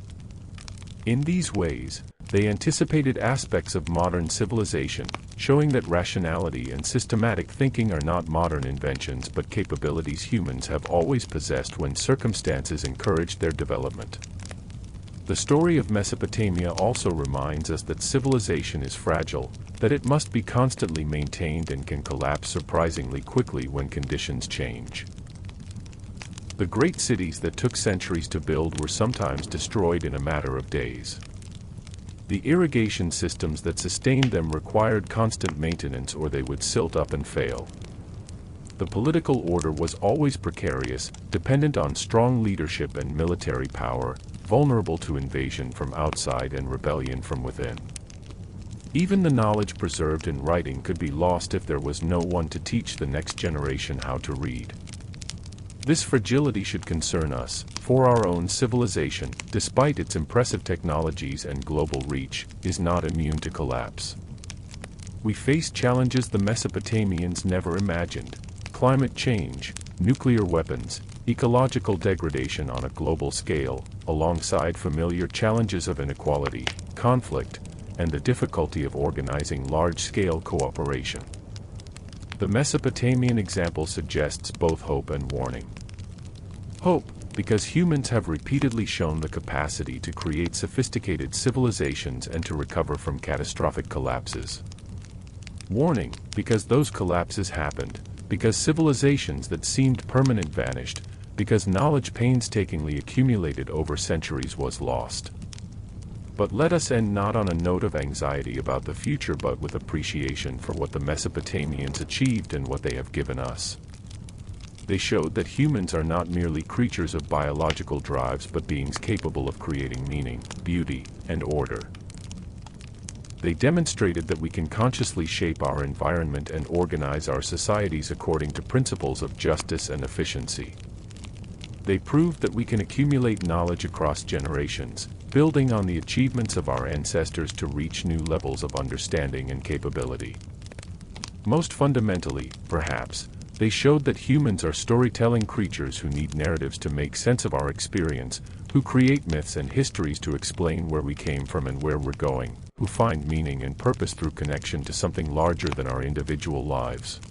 In these ways, they anticipated aspects of modern civilization, showing that rationality and systematic thinking are not modern inventions but capabilities humans have always possessed when circumstances encouraged their development. The story of Mesopotamia also reminds us that civilization is fragile, that it must be constantly maintained and can collapse surprisingly quickly when conditions change. The great cities that took centuries to build were sometimes destroyed in a matter of days. The irrigation systems that sustained them required constant maintenance or they would silt up and fail. The political order was always precarious, dependent on strong leadership and military power, vulnerable to invasion from outside and rebellion from within. Even the knowledge preserved in writing could be lost if there was no one to teach the next generation how to read. This fragility should concern us, for our own civilization, despite its impressive technologies and global reach, is not immune to collapse. We face challenges the Mesopotamians never imagined: climate change, nuclear weapons, ecological degradation on a global scale, alongside familiar challenges of inequality, conflict, and the difficulty of organizing large-scale cooperation. The Mesopotamian example suggests both hope and warning. Hope, because humans have repeatedly shown the capacity to create sophisticated civilizations and to recover from catastrophic collapses. Warning, because those collapses happened, because civilizations that seemed permanent vanished, because knowledge painstakingly accumulated over centuries was lost. But let us end not on a note of anxiety about the future but with appreciation for what the Mesopotamians achieved and what they have given us. They showed that humans are not merely creatures of biological drives but beings capable of creating meaning, beauty, and order. They demonstrated that we can consciously shape our environment and organize our societies according to principles of justice and efficiency. They proved that we can accumulate knowledge across generations, building on the achievements of our ancestors to reach new levels of understanding and capability. Most fundamentally, perhaps, they showed that humans are storytelling creatures who need narratives to make sense of our experience, who create myths and histories to explain where we came from and where we're going, who find meaning and purpose through connection to something larger than our individual lives.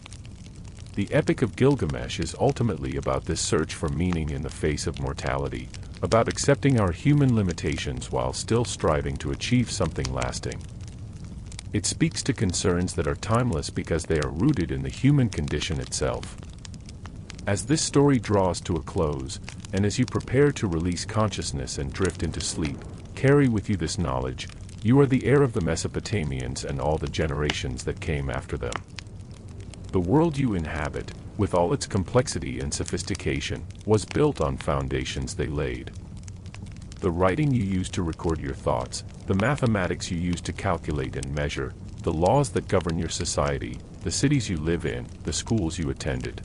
The Epic of Gilgamesh is ultimately about this search for meaning in the face of mortality, about accepting our human limitations while still striving to achieve something lasting. It speaks to concerns that are timeless because they are rooted in the human condition itself. As this story draws to a close, and as you prepare to release consciousness and drift into sleep, carry with you this knowledge: you are the heir of the Mesopotamians and all the generations that came after them. The world you inhabit, with all its complexity and sophistication, was built on foundations they laid. The writing you use to record your thoughts, the mathematics you use to calculate and measure, the laws that govern your society, the cities you live in, the schools you attended.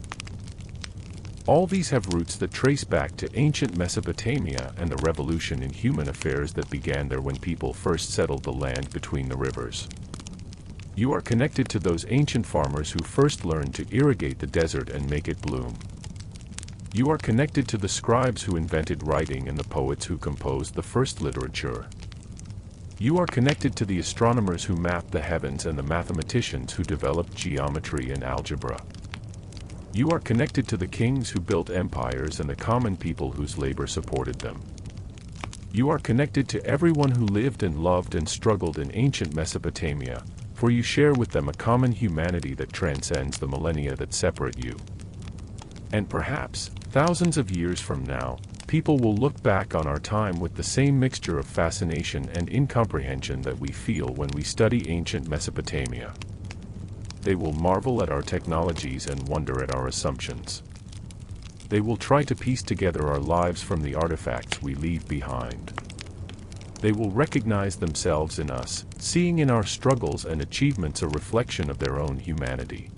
All these have roots that trace back to ancient Mesopotamia and the revolution in human affairs that began there when people first settled the land between the rivers. You are connected to those ancient farmers who first learned to irrigate the desert and make it bloom. You are connected to the scribes who invented writing and the poets who composed the first literature. You are connected to the astronomers who mapped the heavens and the mathematicians who developed geometry and algebra. You are connected to the kings who built empires and the common people whose labor supported them. You are connected to everyone who lived and loved and struggled in ancient Mesopotamia, for you share with them a common humanity that transcends the millennia that separate you. And perhaps, thousands of years from now, people will look back on our time with the same mixture of fascination and incomprehension that we feel when we study ancient Mesopotamia. They will marvel at our technologies and wonder at our assumptions. They will try to piece together our lives from the artifacts we leave behind. They will recognize themselves in us, seeing in our struggles and achievements a reflection of their own humanity.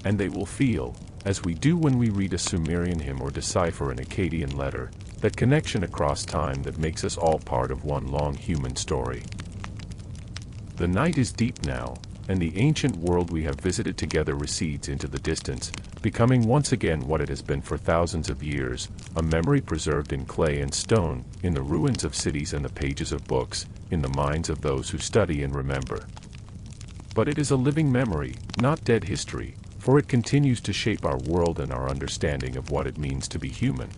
And they will feel, as we do when we read a Sumerian hymn or decipher an Akkadian letter, that connection across time that makes us all part of one long human story. The night is deep now, and the ancient world we have visited together recedes into the distance, becoming once again what it has been for thousands of years, a memory preserved in clay and stone, in the ruins of cities and the pages of books, in the minds of those who study and remember. But it is a living memory, not dead history, for it continues to shape our world and our understanding of what it means to be human.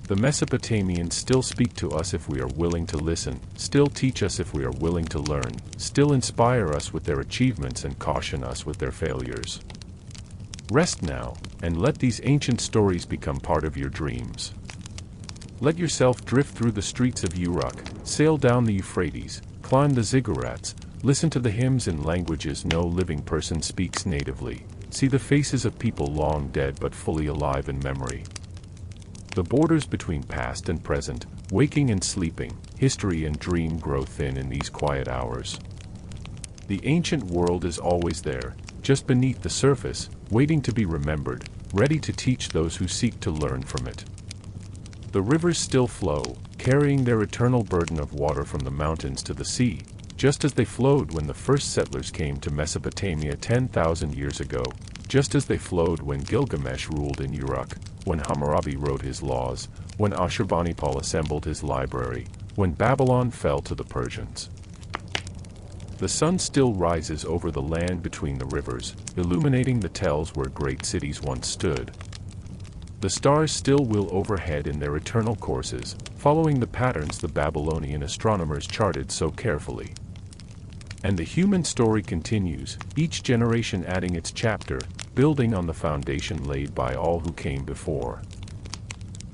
The Mesopotamians still speak to us if we are willing to listen, still teach us if we are willing to learn, still inspire us with their achievements and caution us with their failures. Rest now, and let these ancient stories become part of your dreams. Let yourself drift through the streets of Uruk, sail down the Euphrates, climb the ziggurats, listen to the hymns in languages no living person speaks natively, see the faces of people long dead but fully alive in memory. The borders between past and present, waking and sleeping, history and dream grow thin in these quiet hours. The ancient world is always there, just beneath the surface, waiting to be remembered, ready to teach those who seek to learn from it. The rivers still flow, carrying their eternal burden of water from the mountains to the sea, just as they flowed when the first settlers came to Mesopotamia 10,000 years ago, just as they flowed when Gilgamesh ruled in Uruk, when Hammurabi wrote his laws, when Ashurbanipal assembled his library, when Babylon fell to the Persians. The sun still rises over the land between the rivers, illuminating the tells where great cities once stood. The stars still wheel overhead in their eternal courses, following the patterns the Babylonian astronomers charted so carefully. And the human story continues, each generation adding its chapter, building on the foundation laid by all who came before.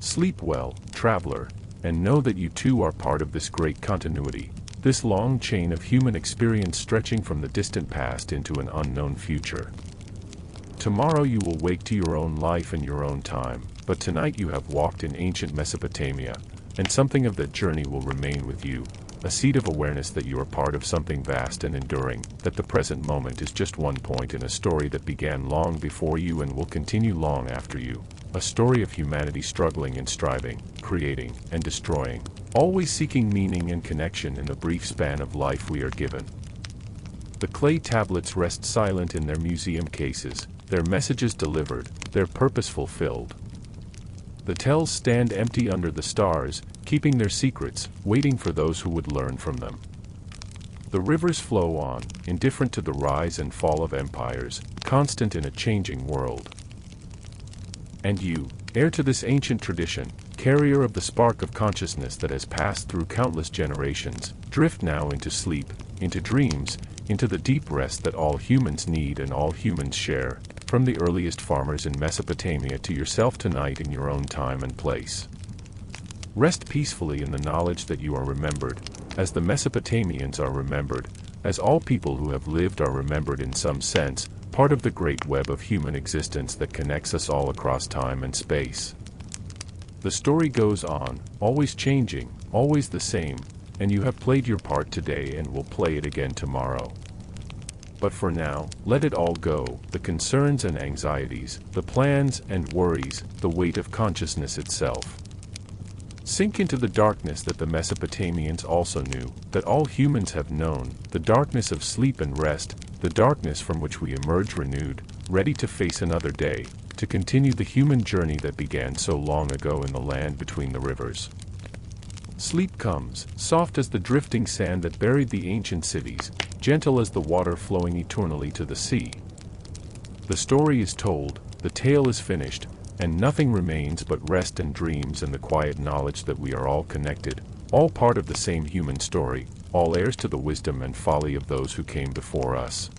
Sleep well, traveler, and know that you too are part of this great continuity, this long chain of human experience stretching from the distant past into an unknown future. Tomorrow you will wake to your own life and your own time, but tonight you have walked in ancient Mesopotamia, and something of that journey will remain with you, a seed of awareness that you are part of something vast and enduring, that the present moment is just one point in a story that began long before you and will continue long after you, a story of humanity struggling and striving, creating and destroying, always seeking meaning and connection in the brief span of life we are given. The clay tablets rest silent in their museum cases, their messages delivered, their purpose fulfilled. The tells stand empty under the stars, keeping their secrets, waiting for those who would learn from them. The rivers flow on, indifferent to the rise and fall of empires, constant in a changing world. And you, heir to this ancient tradition, carrier of the spark of consciousness that has passed through countless generations, drift now into sleep, into dreams, into the deep rest that all humans need and all humans share, from the earliest farmers in Mesopotamia to yourself tonight in your own time and place. Rest peacefully in the knowledge that you are remembered, as the Mesopotamians are remembered, as all people who have lived are remembered in some sense, part of the great web of human existence that connects us all across time and space. The story goes on, always changing, always the same, and you have played your part today and will play it again tomorrow. But for now, let it all go, the concerns and anxieties, the plans and worries, the weight of consciousness itself. Sink into the darkness that the Mesopotamians also knew, that all humans have known, the darkness of sleep and rest, the darkness from which we emerge renewed, ready to face another day, to continue the human journey that began so long ago in the land between the rivers. Sleep comes, soft as the drifting sand that buried the ancient cities, gentle as the water flowing eternally to the sea. The story is told, the tale is finished, and nothing remains but rest and dreams and the quiet knowledge that we are all connected, all part of the same human story, all heirs to the wisdom and folly of those who came before us.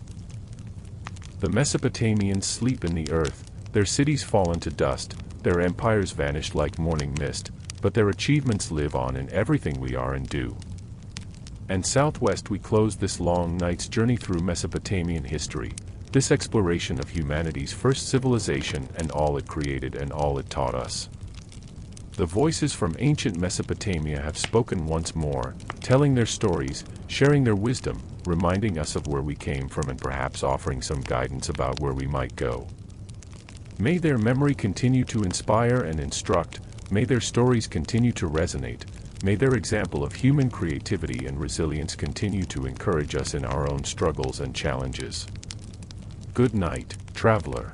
The Mesopotamians sleep in the earth, their cities fall into dust, their empires vanished like morning mist, but their achievements live on in everything we are and do. And southwest we close this long night's journey through Mesopotamian history, this exploration of humanity's first civilization and all it created and all it taught us. The voices from ancient Mesopotamia have spoken once more, telling their stories, sharing their wisdom, reminding us of where we came from and perhaps offering some guidance about where we might go. May their memory continue to inspire and instruct, may their stories continue to resonate, may their example of human creativity and resilience continue to encourage us in our own struggles and challenges. Good night, traveler.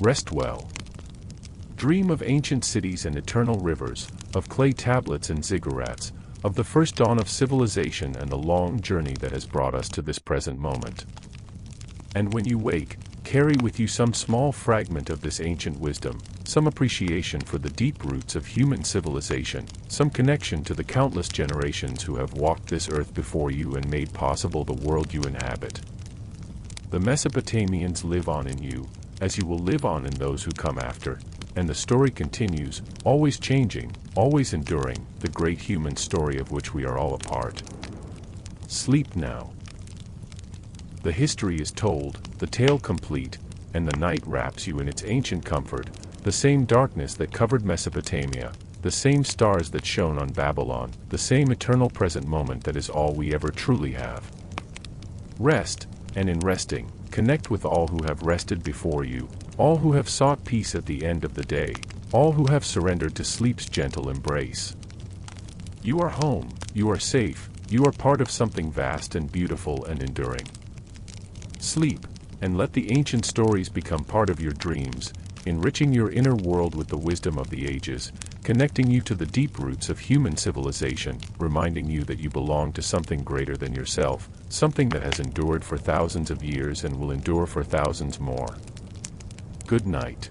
Rest well. Dream of ancient cities and eternal rivers, of clay tablets and ziggurats, of the first dawn of civilization and the long journey that has brought us to this present moment. And when you wake, carry with you some small fragment of this ancient wisdom, some appreciation for the deep roots of human civilization, some connection to the countless generations who have walked this earth before you and made possible the world you inhabit. The Mesopotamians live on in you, as you will live on in those who come after, and the story continues, always changing, always enduring, the great human story of which we are all a part. Sleep now. The history is told, the tale complete, and the night wraps you in its ancient comfort, the same darkness that covered Mesopotamia, the same stars that shone on Babylon, the same eternal present moment that is all we ever truly have. Rest, and in resting, connect with all who have rested before you, all who have sought peace at the end of the day, all who have surrendered to sleep's gentle embrace. You are home, you are safe, you are part of something vast and beautiful and enduring. Sleep, and let the ancient stories become part of your dreams, enriching your inner world with the wisdom of the ages, connecting you to the deep roots of human civilization, reminding you that you belong to something greater than yourself, something that has endured for thousands of years and will endure for thousands more. Good night.